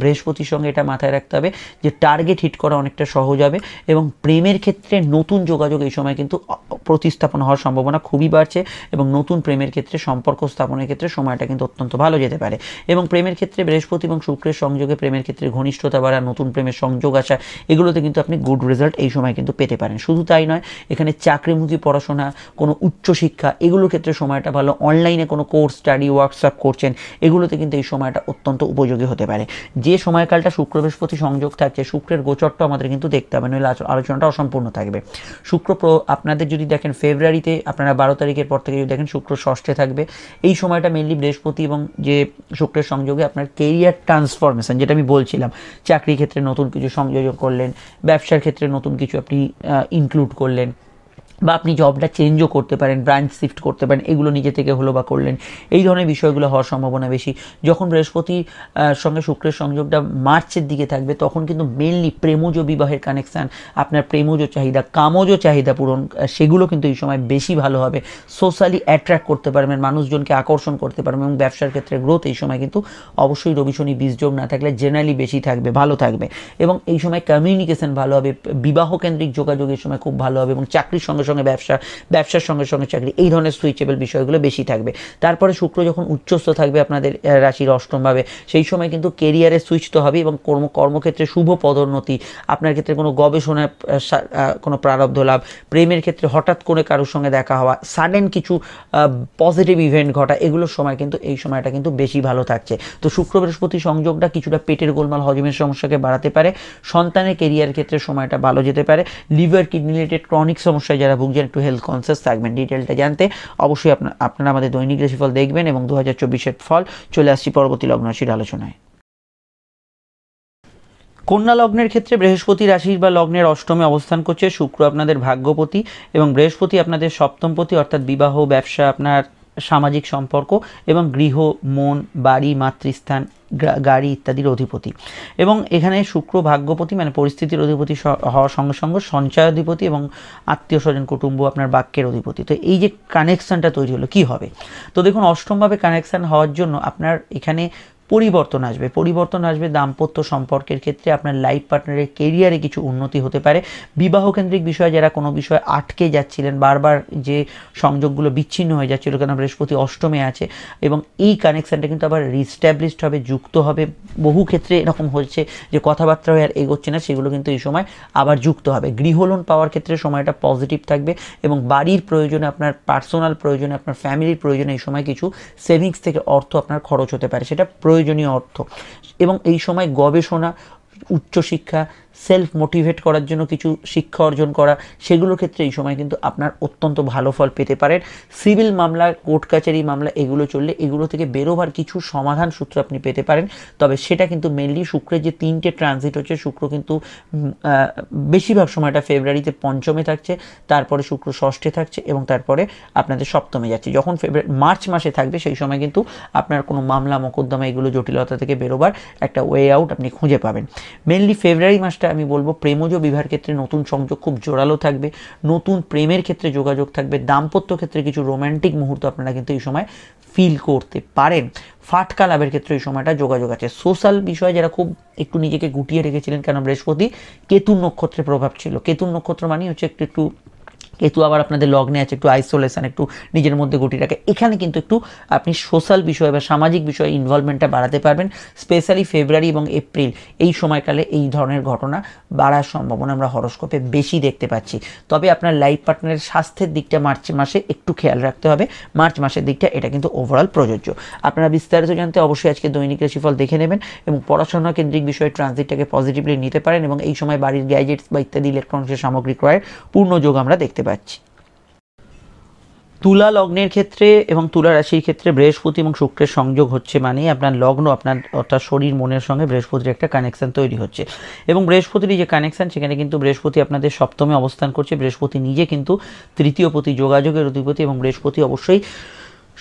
বৃহস্পতির সঙ্গে এটা মাথায় রাখতে হবে যে টার্গেট হিট করা অনেকটা সহজ হবে এবং প্রেমের ক্ষেত্রে নতুন যোগাযোগ এই সময় কিন্তু প্রতিস্থাপন হওয়ার সম্ভাবনা খুবই বাড়ছে এবং নতুন প্রেমের ক্ষেত্রে সম্পর্ক স্থাপনের ক্ষেত্রে সময়টা কিন্তু অত্যন্ত ভালো যেতে পারে। এবং প্রেমের ক্ষেত্রে বৃহস্পতি এবং শুক্রের সংযোগে প্রেমের ক্ষেত্রে ঘনিষ্ঠতা বাড়া, নতুন প্রেমের সংযোগ আসা, এগুলোতে কিন্তু আপনি গুড রেজাল্ট এই সময় কিন্তু পেতে পারেন। শুধু তাই নয়, এখানে চাকরিমুখী পড়াশোনা, কোনো উচ্চশিক্ষা এগুলোর ক্ষেত্রে সময়টা ভালো। অনলাইনে কোনো কোর্স, স্টাডি, ওয়ার্কশপ করছেন, এগুলোতে কিন্তু এই সময়টা অত্যন্ত উপযোগী হতে পারে। যে সময়কালটা শুক্র বৃহস্পতি সংযোগ থাকছে, শুক্রের গোচরটা আমাদের কিন্তু দেখতে হবে, নইলে আলোচনাটা অসম্পূর্ণ থাকবে। শুক্র আপনাদের যদি দেখেন ফেব্রুয়ারিতে, আপনারা 12 তারিখের পর থেকে যদি দেখেন শুক্র ষষ্ঠে থাকবে। এই সময়টা মেনলি বৃহস্পতি এবং যে শুক্রের সংযোগে আপনার কেরিয়ার ট্রান্সফরমেশন, যেটা আমি বলছিলাম, চাকরি ক্ষেত্রে নতুন কিছু সংযোজন করলেন, ব্যবসার ক্ষেত্রে নতুন কিছু আপনি ইনক্লুড করলেন, বা আপনি জবটা চেঞ্জও করতে পারেন, ব্রাঞ্চ শিফট করতে পারেন, এগুলো নিজে থেকে হলো বা করলেন, এই ধরনের বিষয়গুলো হওয়ার সম্ভাবনা বেশি। যখন বৃহস্পতির সঙ্গে শুক্রের সংযোগটা মার্চের দিকে থাকবে, তখন কিন্তু মেনলি প্রেমজ বিবাহের কানেকশান, আপনার প্রেমজ চাহিদা, কামজ চাহিদা পূরণ, সেগুলো কিন্তু এই সময় বেশি ভালো হবে। সোশ্যালি অ্যাট্রাক্ট করতে পারবেন, মানুষজনকে আকর্ষণ করতে পারবেন এবং ব্যবসার ক্ষেত্রে গ্রোথ এই সময় কিন্তু অবশ্যই রবি শনি বীজযোগ না থাকলে জেনারেলি বেশি থাকবে, ভালো থাকবে। এবং এই সময় কমিউনিকেশন ভালো হবে, বিবাহ কেন্দ্রিক যোগাযোগ এই সময় খুব ভালো হবে এবং চাকরির সঙ্গে সঙ্গে ব্যবসার সঙ্গে সঙ্গে চাকরি, এই ধরনের সুইচেবল বিষয়গুলো বেশি থাকবে। তারপরে শুক্র যখন উচ্চস্থ থাকবে আপনাদের রাশির অষ্টমভাবে, সেই সময় কিন্তু কেরিয়ারে সুইচ তো হবে এবং কর্মক্ষেত্রে শুভ পদোন্নতি, আপনার ক্ষেত্রে কোনো গবেষণায় কোনো প্রারব্ধ লাভ, প্রেমের ক্ষেত্রে হঠাৎ করে কারোর সঙ্গে দেখা হওয়া, সাডেন কিছু পজিটিভ ইভেন্ট ঘটা, এগুলোর সময় কিন্তু এই সময়টা কিন্তু বেশি ভালো থাকছে। তো শুক্র বৃহস্পতি সংযোগটা কিছুটা পেটের গোলমাল, হজমের সমস্যাকে বাড়াতে পারে। সন্তানের কেরিয়ার ক্ষেত্রে সময়টা ভালো যেতে পারে। লিভার কিডনি রিলেটেড ক্রনিক সমস্যায় যারা ভুগছেন একটু হেলথ কনসিয়াস থাকবেন। ডিটেলটা জানতে অবশ্যই আপনারা আমাদের দৈনিক রাশিফল দেখবেন এবং 2024-এর ফল। চলে আসছি পরবর্তী লগ্ন রাশির আলোচনায়। কন্যা লগ্নের ক্ষেত্রে বৃহস্পতি রাশির বা লগ্নের অষ্টমে অবস্থান করছে। শুক্র আপনাদের ভাগ্যপতি এবং বৃহস্পতি আপনাদের সপ্তমপতি, অর্থাৎ বিবাহ, ব্যবসা, আপনার সামাজিক সম্পর্ক এবং গৃহ, মন, বাড়ি, মাতৃস্থান, গাড়ি ইত্যাদির অধিপতি। এবং এখানে শুক্র ভাগ্যপতি মানে পরিস্থিতির অধিপতি হওয়ার সঙ্গে সঙ্গে সঞ্চয় অধিপতি এবং আত্মীয় স্বজন কুটুম্ব আপনার বাক্যের অধিপতি। তো এই যে কানেকশানটা তৈরি হলো, কি হবে? তো দেখুন, অষ্টমভাবে কানেকশান হওয়ার জন্য আপনার এখানে পরিবর্তন আসবে দাম্পত্য সম্পর্কের ক্ষেত্রে, আপনার লাইফ পার্টনারের কেরিয়ারে কিছু উন্নতি হতে পারে। বিবাহ কেন্দ্রিক বিষয়ে যারা কোনো বিষয়ে আটকে যাচ্ছিলেন, বারবার যে সংযোগগুলো বিচ্ছিন্ন হয়ে যাচ্ছিল, কেন বৃহস্পতি অষ্টমে আছে এবং এই কানেকশানটা কিন্তু আবার রিস্ট্যাবলিশড হবে, যুক্ত হবে। বহু ক্ষেত্রে এরকম হচ্ছে যে কথাবার্তা আর এগোচ্ছে না, সেগুলো কিন্তু এই সময় আবার যুক্ত হবে। গৃহলোন পাওয়ার ক্ষেত্রে সময়টা পজিটিভ থাকবে এবং বাড়ির প্রয়োজনে, আপনার পার্সোনাল প্রয়োজনে, আপনার ফ্যামিলির প্রয়োজনে এই সময় কিছু সেভিংস থেকে অর্থ আপনার খরচ হতে পারে, সেটা প্রয়োজনীয় অর্থ। এবং এই সময় গবেষণা, উচ্চশিক্ষা, সেলফ মোটিভেট করার জন্য কিছু শিক্ষা অর্জন করা, সেগুলোর ক্ষেত্রে এই সময় কিন্তু আপনার অত্যন্ত ভালো ফল পেতে পারেন। সিভিল মামলা, কোর্ট কাছারি মামলা এগুলো চললে এগুলো থেকে বেরোবার কিছু সমাধান সূত্র আপনি পেতে পারেন। তবে সেটা কিন্তু মেনলি শুক্রের যে 3টে ট্রানজিট হচ্ছে, শুক্র কিন্তু বেশিরভাগ সময়টা ফেব্রুয়ারিতে পঞ্চমে থাকছে, তারপরে শুক্র ষষ্ঠে থাকছে এবং তারপরে আপনাদের সপ্তমে যাচ্ছে। যখন মার্চ মাসে থাকবে সেই সময় কিন্তু আপনার কোনো মামলা মোকদ্দমা এগুলো জটিলতা থেকে বেরোবার একটা ওয়ে আউট আপনি খুঁজে পাবেন। মেনলি ফেব্রুয়ারি মাসটা আমি বলবো প্রেমজ বিবাহের ক্ষেত্রে নতুন সংযোগ খুব জোরালো থাকবে, নতুন প্রেমের ক্ষেত্রে যোগাযোগ থাকবে, দাম্পত্য ক্ষেত্রে কিছু রোম্যান্টিক মুহূর্ত আপনারা কিন্তু এই সময় ফিল করতে পারেন। ফাটকা লাভের ক্ষেত্রে এই সময়টা যোগাযোগ আছে। সোশ্যাল বিষয়ে যারা খুব একটু নিজেকে গুটিয়ে রেখেছিলেন, কেন বৃহস্পতি কেতুর নক্ষত্রে প্রভাব ছিল, কেতুর নক্ষত্র মানে হচ্ছে একটু কেতু আবার আপনাদের লগ্নে আছে, একটু আইসোলেশন, একটু নিজের মধ্যে গুটি রাখে, এখানে কিন্তু একটু আপনি সোশ্যাল বিষয় বা সামাজিক বিষয়ে ইনভলভমেন্টটা বাড়াতে পারবেন। স্পেশালি ফেব্রুয়ারি এবং এপ্রিল এই সময়কালে এই ধরনের ঘটনা বাড়ার সম্ভাবনা আমরা হরোস্কোপে বেশি দেখতে পাচ্ছি। তবে আপনার লাইফ পার্টনারের স্বাস্থ্যের দিকটা মার্চ মাসে একটু খেয়াল রাখতে হবে, মার্চ মাসের দিকটা এটা কিন্তু ওভারঅল প্রযোজ্য। আপনারা বিস্তারিত জানতে অবশ্যই আজকে দৈনিক রাশিফল দেখে নেবেন এবং পড়াশোনা কেন্দ্রিক বিষয়ে ট্রানজিটটাকে পজিটিভলি নিতে পারেন এবং এই সময় বাড়ির গ্যাজেটস বা ইত্যাদি ইলেকট্রনিক্সের সামগ্রী ক্রয়ের পূর্ণ যোগ আমরা দেখতে পাচ্ছি। তুলা লগ্নের ক্ষেত্রে এবং তুলা রাশির ক্ষেত্রে বৃহস্পতি এবং শুক্রের সংযোগ হচ্ছে, মানে আপনার লগ্ন আপনার অর্থাৎ শরীর মনের সঙ্গে বৃহস্পতির একটা কানেকশন তৈরি হচ্ছে এবং বৃহস্পতির যে কানেকশন সেখানে কিন্তু বৃহস্পতি আপনাদের সপ্তমে অবস্থান করছে। বৃহস্পতি নিজে কিন্তু তৃতীয়পতি, যোগাযোগের অধিপতি এবং বৃহস্পতি অবশ্যই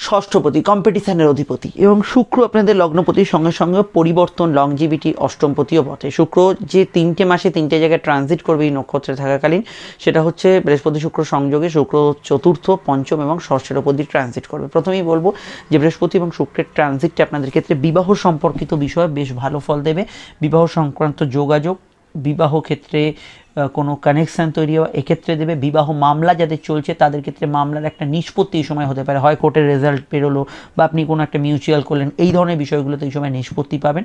ষষ্ঠপতি, কম্পিটিশনের অধিপতি এবং শুক্র আপনাদের লগ্নপতির সঙ্গে সঙ্গে পরিবর্তন, লংজিভিটি, অষ্টমপতিও বটে। শুক্র যে 3টে মাসে 3টে জায়গায় ট্রানজিট করবে এই নক্ষত্রে থাকাকালীন, সেটা হচ্ছে বৃহস্পতি শুক্র সংযোগে শুক্র চতুর্থ, পঞ্চম এবং ষষ্ঠের উপর দিয়ে ট্রানজিট করবে। প্রথমেই বলবো যে বৃহস্পতি এবং শুক্রের ট্রানজিটটা আপনাদের ক্ষেত্রে বিবাহ সম্পর্কিত বিষয়ে বেশ ভালো ফল দেবে। বিবাহ সংক্রান্ত যোগাযোগ, বিবাহ ক্ষেত্রে কোনো কানেকশান তৈরি হওয়া এক্ষেত্রে দেবে। বিবাহ মামলা যাদের চলছে তাদের ক্ষেত্রে মামলার একটা নিষ্পত্তি এই সময় হতে পারে, হয় কোর্টের রেজাল্ট বেরোলো বা আপনি কোনো একটা মিউচুয়াল করলেন, এই ধরনের বিষয়গুলোতে এই সময় নিষ্পত্তি পাবেন।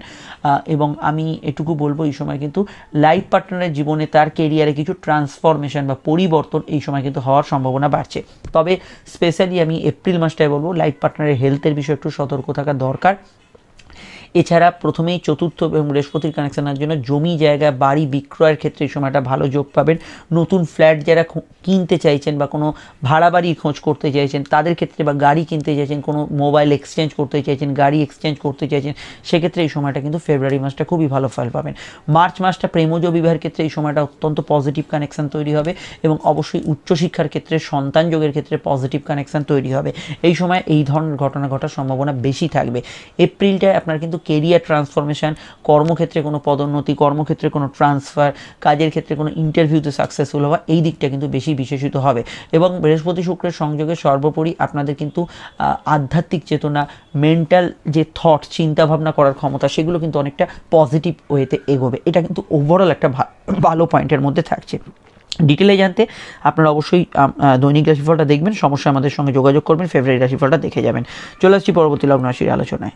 এবং আমি এটুকু বলবো এই সময় কিন্তু লাইফ পার্টনারের জীবনে তার কেরিয়ারে কিছু ট্রান্সফরমেশন বা পরিবর্তন এই সময় কিন্তু হওয়ার সম্ভাবনা বাড়ছে। তবে স্পেশালি আমি এপ্রিল মাসটায় বলবো লাইফ পার্টনারের হেলথের বিষয়ে একটু সতর্ক থাকা দরকার। এছাড়া প্রথমেই চতুর্থ এবং বৃহস্পতির কানেকশনের জন্য জমি জায়গা বাড়ি বিক্রয়ের ক্ষেত্রে এই সময়টা ভালো যোগ পাবেন। নতুন ফ্ল্যাট যারা কিনতে চাইছেন বা কোনো ভাড়া বাড়ি খোঁজ করতে চাইছেন তাদের ক্ষেত্রে, বা গাড়ি কিনতে চাইছেন, কোনো মোবাইল এক্সচেঞ্জ করতে চাইছেন, গাড়ি এক্সচেঞ্জ করতে চাইছেন, সেক্ষেত্রে এই সময়টা কিন্তু ফেব্রুয়ারি মাসটা খুবই ভালো ফল পাবেন। মার্চ মাসটা প্রেমজ বিবাহের ক্ষেত্রে এই সময়টা অত্যন্ত পজিটিভ কানেকশন তৈরি হবে এবং অবশ্যই উচ্চশিক্ষার ক্ষেত্রে, সন্তান যোগের ক্ষেত্রে পজিটিভ কানেকশন তৈরি হবে। এই সময় এই ধরনের ঘটনা ঘটার সম্ভাবনা বেশি থাকবে। এপ্রিলটায় আপনার কিন্তু কেরিয়ার ট্রান্সফরমেশন, কর্মক্ষেত্রে কোনো পদোন্নতি, কর্মক্ষেত্রে কোনো ট্রান্সফার, কাজের ক্ষেত্রে কোনো ইন্টারভিউতে সাকসেসফুল হওয়া, এই দিকটা কিন্তু বেশি বিশেষিত হবে। এবং বৃহস্পতি শুক্রের সংযোগে সর্বোপরি আপনাদের কিন্তু আধ্যাত্মিক চেতনা, মেন্টাল যে থট, চিন্তাভাবনা করার ক্ষমতা, সেগুলো কিন্তু অনেকটা পজিটিভ ওয়েতে এগোবে। এটা কিন্তু ওভারঅল একটা ভালো পয়েন্টের মধ্যে থাকছে। ডিটেলে জানতে আপনারা অবশ্যই দৈনিক রাশিফলটা দেখবেন, সমস্যা আমাদের সঙ্গে যোগাযোগ করবেন, ফেব্রুয়ারি রাশিফলটা দেখে যাবেন। চলে আসছি পরবর্তী লগ্ন রাশির আলোচনায়।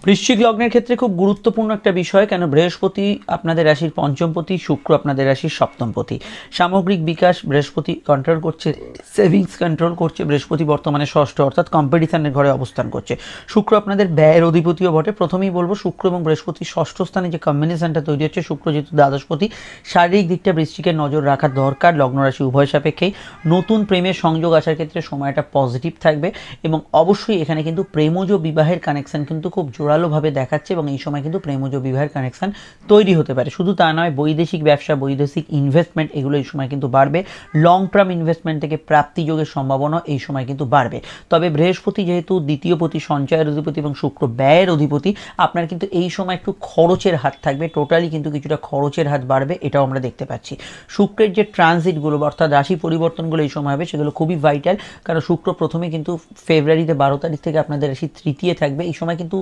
বৃশ্চিক লগ্নের ক্ষেত্রে খুব গুরুত্বপূর্ণ একটা বিষয়, কেন বৃহস্পতি আপনাদের রাশির পঞ্চমপতি, শুক্র আপনাদের রাশির সপ্তমপতি। সামগ্রিক বিকাশ বৃহস্পতি কন্ট্রোল করছে, সেভিংস কন্ট্রোল করছে। বৃহস্পতি বর্তমানে ষষ্ঠ অর্থাৎ কম্পিটিশনের ঘরে অবস্থান করছে। শুক্র আপনাদের ব্যয়ের অধিপতিও বটে। প্রথমেই বলবো শুক্র এবং বৃহস্পতি ষষ্ঠ স্থানে যে কম্বিনেশনটা তৈরি হচ্ছে, শুক্র যেহেতু দ্বাদশপতি, শারীরিক দিকটা বৃশ্চিকের নজর রাখা দরকার। লগ্ন রাশি উভয় সাপেক্ষেই নতুন প্রেমের সংযোগ আসার ক্ষেত্রে সময়টা পজিটিভ থাকবে এবং অবশ্যই এখানে কিন্তু প্রেমজ বিবাহের কানেকশন কিন্তু খুব জোরালোভাবে দেখাচ্ছে এবং এই সময় কিন্তু প্রেমজ বিবাহের কানেকশন তৈরি হতে পারে। শুধু তা নয়, বৈদেশিক ব্যবসা, বৈদেশিক ইনভেস্টমেন্ট এগুলো এই সময় কিন্তু বাড়বে। লং টার্ম ইনভেস্টমেন্ট থেকে প্রাপ্তি যোগের সম্ভাবনা এই সময় কিন্তু বাড়বে। তবে বৃহস্পতি যেহেতু দ্বিতীয়পতি, সঞ্চয়ের অধিপতি এবং শুক্র ব্যয়ের অধিপতি, আপনার কিন্তু এই সময় একটু খরচের হাত থাকবে। টোটালি কিন্তু কিছুটা খরচের হাত বাড়বে, এটাও আমরা দেখতে পাচ্ছি। শুক্রের যে ট্রানজিটগুলো অর্থাৎ রাশি পরিবর্তনগুলো এই সময় হবে, সেগুলো খুবই ভাইটাল, কারণ শুক্র প্রথমে কিন্তু ফেব্রুয়ারিতে 12 তারিখ থেকে আপনাদের রাশি তৃতীয় থাকবে। এই সময় কিন্তু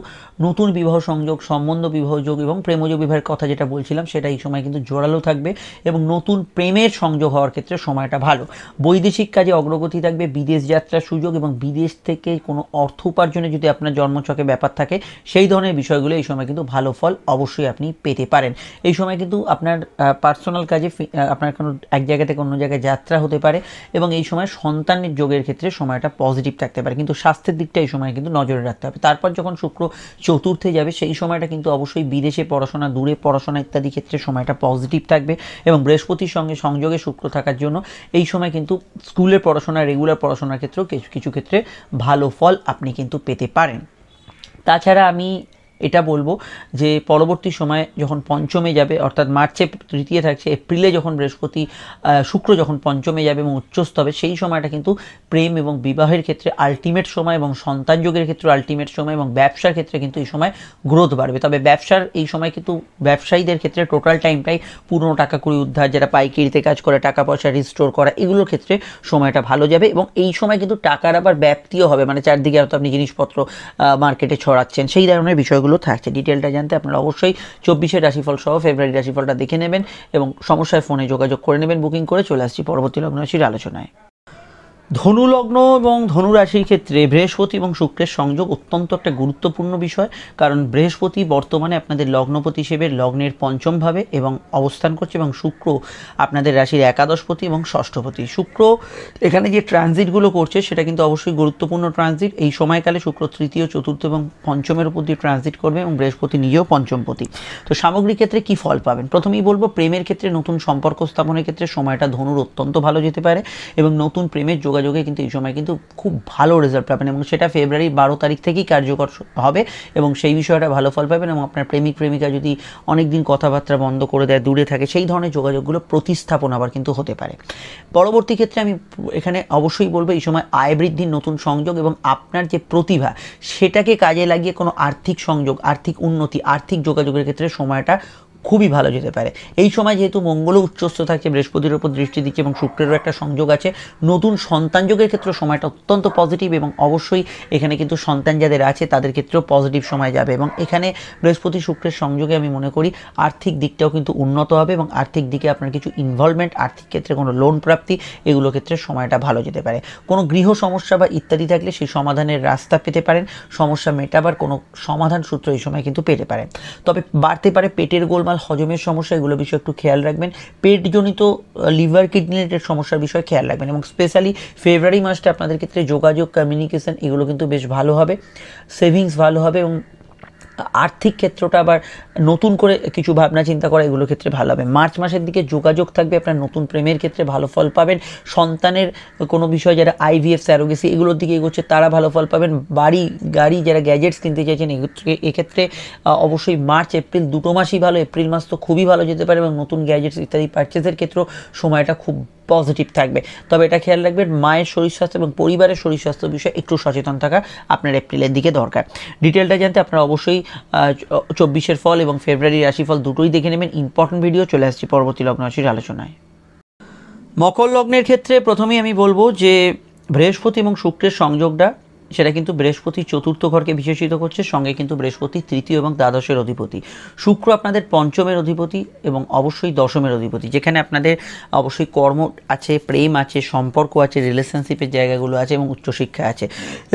নতুন বিবাহ সংযোগ, সম্বন্ধ বিবাহ যোগ এবং প্রেমজ বিবাহের কথা যেটা বলছিলাম সেটা এই সময় কিন্তু জোরালো থাকবে এবং নতুন প্রেমের সংযোগ হওয়ার ক্ষেত্রে সময়টা ভালো। বৈদেশিক কাজে অগ্রগতি থাকবে, বিদেশ যাত্রার সুযোগ এবং বিদেশ থেকে কোনো অর্থ উপার্জনে যদি আপনার জন্মছকে ব্যাপার থাকে, সেই ধরনের বিষয়গুলো এই সময় কিন্তু ভালো ফল অবশ্যই আপনি পেতে পারেন। এই সময় কিন্তু আপনার পার্সোনাল কাজে আপনার কোনো এক জায়গা থেকে অন্য জায়গায় যাত্রা হতে পারে এবং এই সময় সন্তানের যোগের ক্ষেত্রে সময়টা পজিটিভ থাকতে পারে, কিন্তু স্বাস্থ্যের দিকটা এই সময় কিন্তু নজরে রাখতে হবে। তারপর যখন শুক্র চতুর্থে যাবে সেই সময়টা কিন্তু অবশ্যই বিদেশে পড়াশোনা, দূরে পড়াশোনা ইত্যাদি ক্ষেত্রে সময়টা পজিটিভ থাকবে এবং বৃহস্পতির সঙ্গে সংযোগে শুক্র থাকার জন্য এই সময় কিন্তু স্কুলের পড়াশোনা, রেগুলার পড়াশোনার ক্ষেত্রেও কিছু কিছু ক্ষেত্রে ভালো ফল আপনি কিন্তু পেতে পারেন। তাছাড়া আমি এটা বলবো যে পরবর্তী সময়ে যখন পঞ্চমে যাবে, অর্থাৎ মার্চে তৃতীয় থাকছে, এপ্রিলে যখন বৃহস্পতি শুক্র যখন পঞ্চমে যাবে এবং উচ্চস্থ হবে, সেই সময়টা কিন্তু প্রেম এবং বিবাহের ক্ষেত্রে আলটিমেট সময় এবং সন্তান যোগের ক্ষেত্রে আলটিমেট সময় এবং ব্যবসার ক্ষেত্রে কিন্তু এই সময় গ্রোথ বাড়বে। তবে ব্যবসার এই সময় কিন্তু ব্যবসায়ীদের ক্ষেত্রে টোটাল টাইমটাই পুরনো টাকা কড়ি উদ্ধার, যারা পাইকারিতে কাজ করে টাকা পয়সা রিস্টোর করা, এগুলোর ক্ষেত্রে সময়টা ভালো যাবে। এবং এই সময় কিন্তু টাকার আবার ব্যাপ্তিও হবে, মানে চারদিকে হয়তো আপনি জিনিসপত্র মার্কেটে ছড়াচ্ছেন, সেই ধরনের বিষয়গুলো থাকছে। ডিটেলটা জানতে আপনারা অবশ্যই 24-এর রাশিফল সহ ফেব্রুয়ারি রাশিফলটা দেখে নেবেন এবং সমস্যায় ফোনে যোগাযোগ করে নেবেন, বুকিং করে চলে আসছি পরবর্তী লগ্ন রাশির আলোচনায়। ধনু লগ্ন এবং ধনু রাশির ক্ষেত্রে বৃহস্পতি এবং শুক্রের সংযোগ অত্যন্ত একটা গুরুত্বপূর্ণ বিষয়, কারণ বৃহস্পতি বর্তমানে আপনাদের লগ্নপতি হিসেবে লগ্নের পঞ্চম ভাবে এবং অবস্থান করছে, এবং শুক্র আপনাদের রাশির একাদশপতি এবং ষষ্ঠপতি। শুক্র এখানে যে ট্রানজিটগুলো করছে সেটা কিন্তু অবশ্যই গুরুত্বপূর্ণ ট্রানজিট। এই সময়কালে শুক্র তৃতীয়, চতুর্থ এবং পঞ্চমের উপর দিয়ে ট্রানজিট করবে এবং বৃহস্পতি নিজেও পঞ্চমপতি। তো সামগ্রিক ক্ষেত্রে কী ফল পাবেন? প্রথমেই বলবো, প্রেমের ক্ষেত্রে নতুন সম্পর্ক স্থাপনের ক্ষেত্রে সময়টা ধনুর অত্যন্ত ভালো যেতে পারে এবং নতুন প্রেমের যোগাযোগে কিন্তু এই সময় কিন্তু খুব ভালো রেজাল্ট পাবেন এবং সেটা ফেব্রুয়ারি 12 তারিখ থেকেই কার্যকর হবে এবং সেই বিষয়টা ভালো ফল পাবেন। এবং আপনার প্রেমিক প্রেমিকা যদি অনেকদিন কথাবার্তা বন্ধ করে দেয়, দূরে থাকে, সেই ধরনের যোগাযোগগুলো প্রতিস্থাপন আবার কিন্তু হতে পারে। পরবর্তী ক্ষেত্রে আমি এখানে অবশ্যই বলবো, এই সময় আয় বৃদ্ধির নতুন সংযোগ এবং আপনার যে প্রতিভা সেটাকে কাজে লাগিয়ে কোনো আর্থিক সংযোগ, আর্থিক উন্নতি, আর্থিক যোগাযোগের ক্ষেত্রে সময়টা খুবই ভালো যেতে পারে। এই সময় যেহেতু মঙ্গলও উচ্চস্থ থাকছে, বৃহস্পতির উপর দৃষ্টি দিচ্ছে এবং শুক্রেরও একটা সংযোগ আছে, নতুন সন্তান যোগের ক্ষেত্রে সময়টা অত্যন্ত পজিটিভ এবং অবশ্যই এখানে কিন্তু সন্তান যাদের আছে তাদের ক্ষেত্রেও পজিটিভ সময় যাবে। এবং এখানে বৃহস্পতি শুক্রের সংযোগে আমি মনে করি আর্থিক দিকটাও কিন্তু উন্নত হবে এবং আর্থিক দিকে আপনার কিছু ইনভলভমেন্ট, আর্থিক ক্ষেত্রে কোনো লোন প্রাপ্তি, এগুলো ক্ষেত্রে সময়টা ভালো যেতে পারে। কোনো গৃহ সমস্যা বা ইত্যাদি থাকলে সেই সমাধানের রাস্তা পেতে পারেন, সমস্যা মেটাবার কোনো সমাধান সূত্র এই সময় কিন্তু পেতে পারেন। তবে বাড়তে পারে পেটের গোলমাল, হজমের সমস্যা, এগুলো বিষয়ে একটু খেয়াল রাখবেন। পেটজনিত লিভার কিডনি রিলেটেড সমস্যার বিষয়ে খেয়াল রাখবেন এবং স্পেশালি ফেব্রুয়ারি মাসটা আপনাদের ক্ষেত্রে যোগাযোগ, কমিউনিকেশন এগুলো কিন্তু বেশ ভালো হবে, সেভিংস ভালো হবে এবং আর্থিক ক্ষেত্রটা আবার নতুন করে কিছু ভাবনা চিন্তা করা, এগুলোর ক্ষেত্রে ভালো হবে। মার্চ মাসের দিকে যোগাযোগ থাকবে, আপনার নতুন প্রেমের ক্ষেত্রে ভালো ফল পাবেন। সন্তানের কোনো বিষয় যারা IVF, স্যারোগেসি এগুলোর দিকে এগোচ্ছে তারা ভালো ফল পাবেন। বাড়ি গাড়ি যারা গ্যাজেটস কিনতে চাইছেন এক্ষেত্রে অবশ্যই মার্চ এপ্রিল দুটো মাসই ভালো। এপ্রিল মাস তো খুবই ভালো যেতে পারে এবং নতুন গ্যাজেটস ইত্যাদি পারচেসের ক্ষেত্রেও সময়টা খুব পজিটিভ থাকবে। তবে এটা খেয়াল রাখবেন, মায়ের শরীর স্বাস্থ্য এবং পরিবারের শরীর স্বাস্থ্য বিষয়ে একটু সচেতন থাকা আপনার এপ্রিলের দিকে দরকার। ডিটেলটা জানতে আপনারা অবশ্যই 24-এর ফল এবং ফেব্রুয়ারি রাশিফল দুটোই দেখে নেবেন। ইম্পর্টেন্ট ভিডিও চলে আসছে পরবর্তী লগ্ন রাশির আলোচনায়। মকর লগ্নের ক্ষেত্রে প্রথমেই আমি বলবো যে বৃহস্পতি এবং শুক্রের সংযোগটা সেটা কিন্তু বৃহস্পতি চতুর্থ ঘরকে বিশেষিত করছে, সঙ্গে কিন্তু বৃহস্পতি তৃতীয় এবং দ্বাদশের অধিপতি। শুক্র আপনাদের পঞ্চমের অধিপতি এবং অবশ্যই দশমের অধিপতি, যেখানে আপনাদের অবশ্যই কর্ম আছে, প্রেম আছে, সম্পর্ক আছে, রিলেশনশিপের জায়গাগুলো আছে এবং উচ্চশিক্ষা আছে।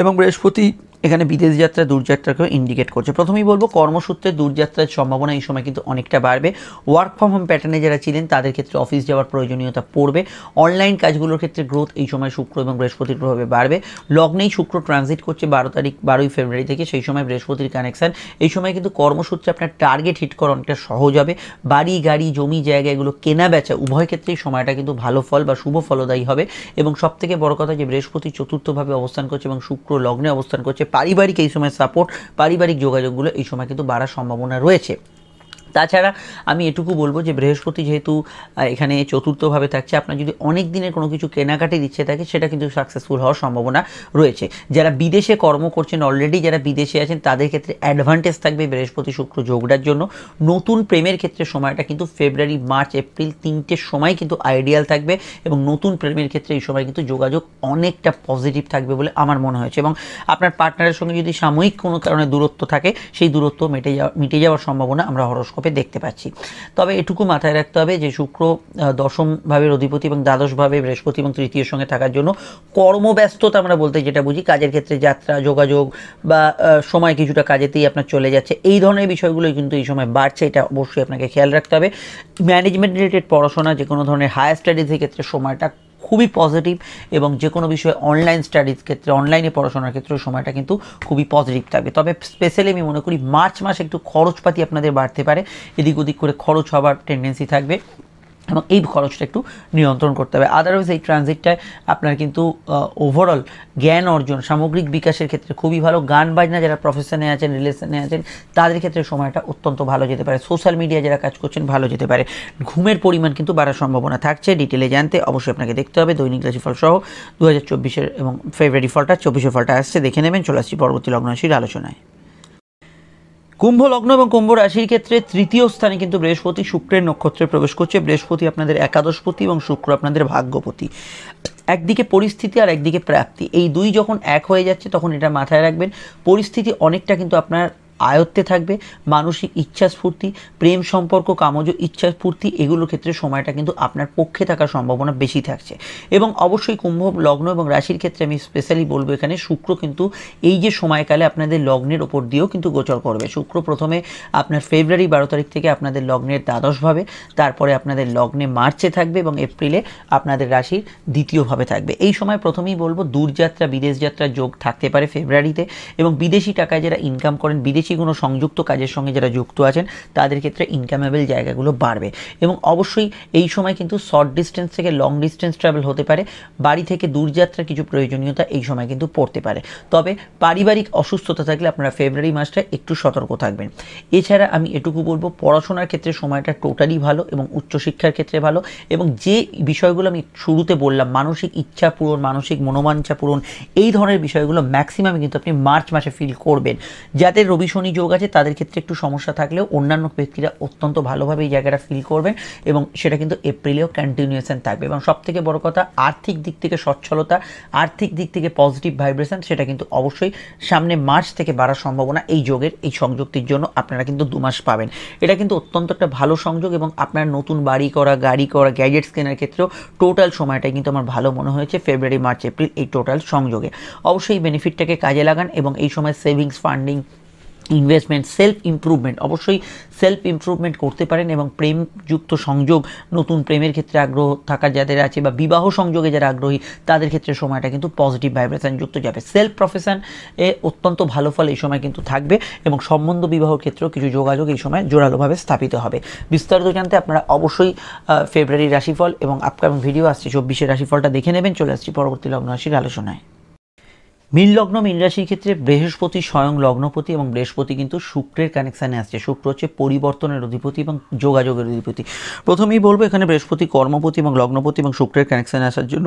এবং বৃহস্পতি এখানে বিদেশ যাত্রা, দূরযাত্রাকেও ইন্ডিকেট করছে। প্রথমেই বলবো, কর্মসূত্রে দূরযাত্রার সম্ভাবনা এই সময় কিন্তু অনেকটা বাড়বে। ওয়ার্ক ফ্রম হোম প্যাটার্নে যারা ছিলেন তাদের ক্ষেত্রে অফিস যাওয়ার প্রয়োজনীয়তা পড়বে। অনলাইন কাজগুলোর ক্ষেত্রে গ্রোথ এই সময় শুক্র এবং বৃহস্পতির প্রভাবে বাড়বে। লগ্নেই শুক্র ট্রানজিট করছে 12ই ফেব্রুয়ারি থেকে, সেই সময় বৃহস্পতির কানেকশান। এই সময় কিন্তু কর্মসূত্রে আপনার টার্গেট হিট করা অনেকটা সহজ হবে। বাড়ি গাড়ি জমি জায়গা এগুলো কেনা বেচা উভয় ক্ষেত্রেই সময়টা কিন্তু ভালো ফল বা শুভ ফলদায়ী হবে। এবং সবথেকে বড় কথা যে বৃহস্পতি চতুর্থভাবে অবস্থান করছে এবং শুক্র লগ্নে অবস্থান করছে, পারিবারিক এই সময় সাপোর্ট, পারিবারিক যোগাযোগগুলো এই সময় কিন্তু বাড়ার সম্ভাবনা রয়েছে। তাছাড়া আমি এটুকু বলবো যে বৃহস্পতি যেহেতু এখানে চতুর্থভাবে থাকছে, আপনার যদি অনেক দিনের কোনো কিছু কেনাকাটির ইচ্ছে থাকে সেটা কিন্তু সাকসেসফুল হওয়ার সম্ভাবনা রয়েছে। যারা বিদেশে কর্ম করছেন, অলরেডি যারা বিদেশে আছেন তাদের ক্ষেত্রে অ্যাডভান্টেজ থাকবে বৃহস্পতি শুক্র যোগটার জন্য। নতুন প্রেমের ক্ষেত্রে সময়টা কিন্তু ফেব্রুয়ারি মার্চ এপ্রিল তিনটের সময় কিন্তু আইডিয়াল থাকবে এবং নতুন প্রেমের ক্ষেত্রে এই সময় কিন্তু যোগাযোগ অনেকটা পজিটিভ থাকবে বলে আমার মনে হয়েছে। এবং আপনার পার্টনারের সঙ্গে যদি সাময়িক কোনো কারণে দূরত্ব থাকে, সেই দূরত্ব মিটে যাওয়ার সম্ভাবনা আমরা হরস্কোপে দেখতে পাচ্ছি। তবে এটুকু মাথায় রাখতে হবে যে শুক্র দশম ভাবের অধিপতি এবং দ্বাদশভাবে বৃহস্পতি এবং তৃতীয় সঙ্গে থাকার জন্য কর্মব্যস্ততা আমরা বলতে যেটা বুঝি, কাজের ক্ষেত্রে যাত্রা, যোগাযোগ বা সময় কিছুটা কাজেতেই আপনার চলে যাচ্ছে, এই ধরনের বিষয়গুলোই কিন্তু এই সময় বাড়ছে। এটা অবশ্যই আপনাকে খেয়াল রাখতে হবে। ম্যানেজমেন্ট রিলেটেড পড়াশোনা, যে কোনো ধরনের হায়ার স্টাডিজের ক্ষেত্রে সময়টা খুবই পজিটিভ এবং যে কোনো বিষয়ে অনলাইন স্টাডিজ ক্ষেত্রে, অনলাইনে পড়াশোনার ক্ষেত্রে সময়টা কিন্তু খুবই পজিটিভ থাকবে। তবে স্পেশালি আমি মনে করি মার্চ মাসে একটু খরচপাতি আপনাদের বাড়তে পারে, এদিক ওদিক করে খরচ হওয়ার টেন্ডেন্সি থাকবে। এবং এই খরচটা একটু নিয়ন্ত্রণ করতে হবে। আদারওয়াইজ এই ট্রানজিটটায় আপনার কিন্তু ওভারঅল জ্ঞান অর্জন, সামগ্রিক বিকাশের ক্ষেত্রে খুবই ভালো। গান বাজনা যারা প্রফেশনে আছেন, রিলেশনে আছেন, তাদের ক্ষেত্রে সময়টা অত্যন্ত ভালো যেতে পারে। সোশ্যাল মিডিয়া যারা কাজ করছেন ভালো যেতে পারে। ঘুমের পরিমাণ কিন্তু বাড়ার সম্ভাবনা থাকছে। ডিটেলে জানতে অবশ্যই আপনাকে দেখতে হবে দৈনিক রাশিফল সহ 2024 এবং ফেব্রুয়ারি ফলটা, 24 ফলটা আসছে, দেখে নেবেন। চলে আসছি পরবর্তী লগ্ন রাশির আলোচনায়। কুম্ভ লগ্ন এবং কুম্ভ রাশির ক্ষেত্রে তৃতীয় স্থানে কিন্তু বৃহস্পতি শুক্রের নক্ষত্রে প্রবেশ করছে। বৃহস্পতি আপনাদের একাদশপতি এবং শুক্র আপনাদের ভাগ্যপতি। একদিকে পরিস্থিতি আর একদিকে প্রাপ্তি, এই দুই যখন এক হয়ে যাচ্ছে তখন এটা মাথায় রাখবেন, পরিস্থিতি অনেকটা কিন্তু আপনার আয়ত্তে থাকবে। মানসিক ইচ্ছাস্ফূর্তি, প্রেম সম্পর্ক, কামজ ইচ্ছাস্ফূর্তি, এগুলোর ক্ষেত্রে সময়টা কিন্তু আপনার পক্ষে থাকার সম্ভাবনা বেশি থাকছে। এবং অবশ্যই কুম্ভ লগ্ন এবং রাশির ক্ষেত্রে আমি স্পেশালি বলবো, এখানে শুক্র কিন্তু এই যে সময়কালে আপনাদের লগ্নের ওপর দিয়েও কিন্তু গোচর করবে। শুক্র প্রথমে আপনার ফেব্রুয়ারি 12 তারিখ থেকে আপনাদের লগ্নের দ্বাদশভাবে, তারপরে আপনাদের লগ্নে মার্চে থাকবে এবং এপ্রিলে আপনাদের রাশির দ্বিতীয়ভাবে থাকবে। এই সময় প্রথমেই বলবো দূরযাত্রা, বিদেশ যাত্রার যোগ থাকতে পারে ফেব্রুয়ারিতে, এবং বিদেশি টাকায় যারা ইনকাম করেন, বিদেশি কোনো সংযুক্ত কাজের সঙ্গে যারা যুক্ত আছেন, তাদের ক্ষেত্রে ইনকামেবল জায়গাগুলো বাড়বে। এবং অবশ্যই এই সময় কিন্তু শর্ট ডিস্টেন্স থেকে লং ডিস্টেন্স ট্রাভেল হতে পারে। বাড়ি থেকে দূরযাত্রার কিছু প্রয়োজনীয়তা এই সময় কিন্তু পড়তে পারে। তবে পারিবারিক অসুস্থতা থাকলে আপনারা ফেব্রুয়ারি মাসটা একটু সতর্ক থাকবেন। এছাড়া আমি এটুকু বলবো, পড়াশোনার ক্ষেত্রে সময়টা টোটালি ভালো এবং উচ্চশিক্ষার ক্ষেত্রে ভালো। এবং যে বিষয়গুলো আমি শুরুতে বললাম, মানসিক ইচ্ছা পূরণ, মানসিক মনোবাঞ্ছা পূরণ, এই ধরনের বিষয়গুলো ম্যাক্সিমাম কিন্তু আপনি মার্চ মাসে ফিল করবেন। যাদের রবি শনি যোগ আছে তাদের ক্ষেত্রে একটু সমস্যা থাকলেও অন্যান্য ব্যক্তিরা অত্যন্ত ভালোভাবে এই জায়গাটা ফিল করবেন, এবং সেটা কিন্তু এপ্রিলেও কন্টিনিউয়েশন থাকবে। এবং সবথেকে বড় কথা, আর্থিক দিক থেকে সচ্ছলতা, আর্থিক দিক থেকে পজিটিভ ভাইব্রেশন, সেটা কিন্তু অবশ্যই সামনে মার্চ থেকে বাড়ার সম্ভাবনা এই যোগের, এই সংযুক্তির জন্য আপনারা কিন্তু 2 মাস পাবেন। এটা কিন্তু অত্যন্ত একটা ভালো সংযোগ, এবং আপনার নতুন বাড়ি করা, গাড়ি করা, গ্যাজেটস কেনার ক্ষেত্রেও টোটাল সময়টাই কিন্তু আমার ভালো মনে হয়েছে ফেব্রুয়ারি, মার্চ, এপ্রিল এই টোটাল সংযোগে। অবশ্যই এই বেনিফিটটাকে কাজে লাগান, এবং এই সময় savings, funding, investment, self improvement, অবশ্যই সেলফ ইমপ্রুভমেন্ট করতে পারেন। এবং প্রেমযুক্ত সংযোগ, নতুন প্রেমের ক্ষেত্রে আগ্রহ থাকা যাদের আছে, বা বিবাহ সংযোগে যারা আগ্রহী, তাদের ক্ষেত্রে সময়টা কিন্তু পজিটিভ ভাইব্রেশন যুক্ত যাবে। সেলফ প্রফেশন এ অত্যন্ত ভালো ফল এই সময় কিন্তু থাকবে, এবং সম্বন্ধ বিবাহের ক্ষেত্রেও কিছু যোগাযোগ এই সময় জোরালোভাবে স্থাপিত হবে। বিস্তারিত জানতে আপনারা অবশ্যই ফেব্রুয়ারি রাশিফল এবং আপকামিং ভিডিও আসছে 24 রাশিফলটা দেখে নেবেন। চলে আসছি পরবর্তী লগ্ন রাশির আলোচনায়। মীন লগ্ন, মীন রাশির ক্ষেত্রে বৃহস্পতি স্বয়ং লগ্নপতি, এবং বৃহস্পতি কিন্তু শুক্রের কানেকশানে আসছে। শুক্র হচ্ছে পরিবর্তনের অধিপতি এবং যোগাযোগের অধিপতি। প্রথমেই বলবো, এখানে বৃহস্পতি কর্মপতি এবং লগ্নপতি এবং শুক্রের কানেকশানে আসার জন্য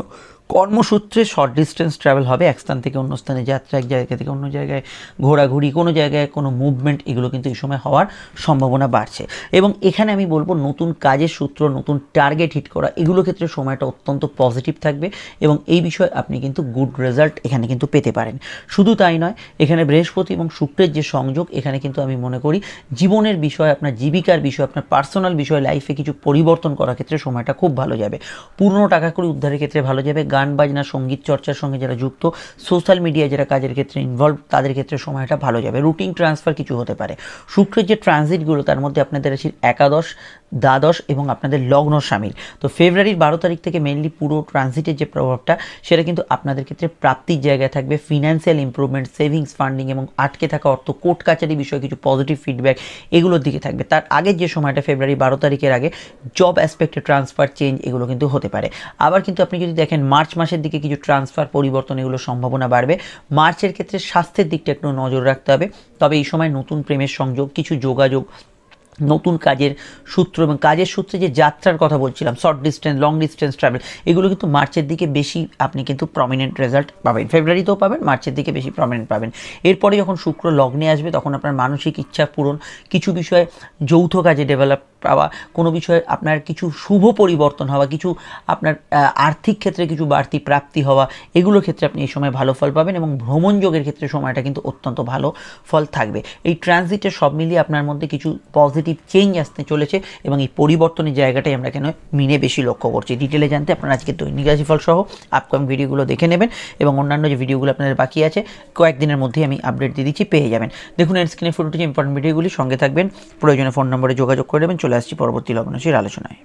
কর্মসূত্রে শর্ট ডিস্টেন্স ট্রাভেল হবে। এক স্থান থেকে অন্য স্থানে যাত্রা, এক জায়গা থেকে অন্য জায়গায় ঘোরাঘুরি, কোনো জায়গায় কোনো মুভমেন্ট, এগুলো কিন্তু এই সময় হওয়ার সম্ভাবনা বাড়ছে। এবং এখানে আমি বলবো, নতুন কাজের সূত্র, নতুন টার্গেট হিট করা, এগুলো ক্ষেত্রে সময়টা অত্যন্ত পজিটিভ থাকবে, এবং এই বিষয়ে আপনি কিন্তু গুড রেজাল্ট এখানে কিন্তু পেতে পারেন। শুধু তাই নয়, এখানে বৃহস্পতি এবং শুক্রের যে সংযোগ, এখানে কিন্তু আমি মনে করি জীবনের বিষয়, আপনার জীবিকার বিষয়, আপনার পার্সোনাল বিষয়, লাইফে কিছু পরিবর্তন করার ক্ষেত্রে সময়টা খুব ভালো যাবে। পুরনো টাকা করে উদ্ধারের ক্ষেত্রে ভালো যাবে। গান বাজনা, সঙ্গীত চর্চার সঙ্গে যারা যুক্ত, সোশ্যাল মিডিয়ায় যারা কাজের ক্ষেত্রে ইনভলভ, তাদের ক্ষেত্রে সময়টা ভালো যাবে। রুটিন ট্রান্সফার কিছু হতে পারে। শুক্রের যে ট্রানজিটগুলো, তার মধ্যে আপনাদের রাশির একাদশ, দ্বাদশ এবং আপনাদের লগ্ন সামিল। তো ফেব্রুয়ারির 12 তারিখ থেকে মেনলি পুরো ট্রানজিটের যে প্রভাবটা, সেটা কিন্তু আপনাদের ক্ষেত্রে প্রাপ্তির জায়গায় থাকবে। ফিনান্সিয়াল ইমপ্রুভমেন্ট, সেভিংস, ফান্ডিং এবং আটকে থাকা অর্থ, কোর্ট কাচারি বিষয়ে কিছু পজিটিভ ফিডব্যাক, এগুলোর দিকে থাকবে। তার আগের যে সময়টা, ফেব্রুয়ারি 12 তারিখের আগে, জব অ্যাসপেক্টে ট্রান্সফার, চেঞ্জ, এগুলো কিন্তু হতে পারে। আবার কিন্তু আপনি যদি দেখেন মার্চ মাসের দিকে কিছু ট্রান্সফার, পরিবর্তন, এগুলোর সম্ভাবনা বাড়বে। মার্চের ক্ষেত্রে স্বাস্থ্যের দিকটা একটু নজর রাখতে হবে। তবে এই সময় নতুন প্রেমের সংযোগ, কিছু যোগাযোগ, নতুন কাজের সূত্র, এবং কাজের সূত্রে যে যাত্রার কথা বলছিলাম, short distance, long distance travel, এগুলো কিন্তু মার্চের দিকে বেশি আপনি কিন্তু প্রমিনেন্ট রেজাল্ট পাবেন। ফেব্রুয়ারিতেও পাবেন, মার্চের দিকে বেশি প্রমিনেন্ট পাবেন। এরপরে যখন শুক্র লগ্নে আসবে, তখন আপনার মানসিক ইচ্ছা পূরণ, কিছু বিষয়ে যৌথ কাজে ডেভেলপ পাওয়া, কোনো বিষয়ে আপনার কিছু শুভ পরিবর্তন হওয়া, কিছু আপনার আর্থিক ক্ষেত্রে কিছু বাড়তি প্রাপ্তি হওয়া, এগুলোর ক্ষেত্রে আপনি এই সময় ভালো ফল পাবেন। এবং ভ্রমণ যোগের ক্ষেত্রে সময়টা কিন্তু অত্যন্ত ভালো ফল থাকবে। এই ট্রানজিটের সব মিলিয়ে আপনার মধ্যে কিছু পজিটিভ চেঞ্জ আসতে চলেছে, এবং এই পরিবর্তনের জায়গাটাই আমরা কেন মিনে বেশি লক্ষ্য করছি। ডিটেলে জানতে আপনারা আজকে দৈনিক রাশিফল সহ আপকামিং ভিডিওগুলো দেখে নেবেন, এবং অন্যান্য যে ভিডিওগুলো আপনাদের বাকি আছে কয়েকদিনের মধ্যেই আমি আপডেট দিয়ে দিচ্ছি, পেয়ে যাবেন। দেখুন এর স্ক্রিনে ফুটেছে ইম্পর্টেন্ট ভিডিওগুলি, সঙ্গে থাকবেন। প্রয়োজনে ফোন নম্বরে যোগাযোগ করে নেবেন। চলে আসছি পরবর্তী লগ্ন রাশির আলোচনায়।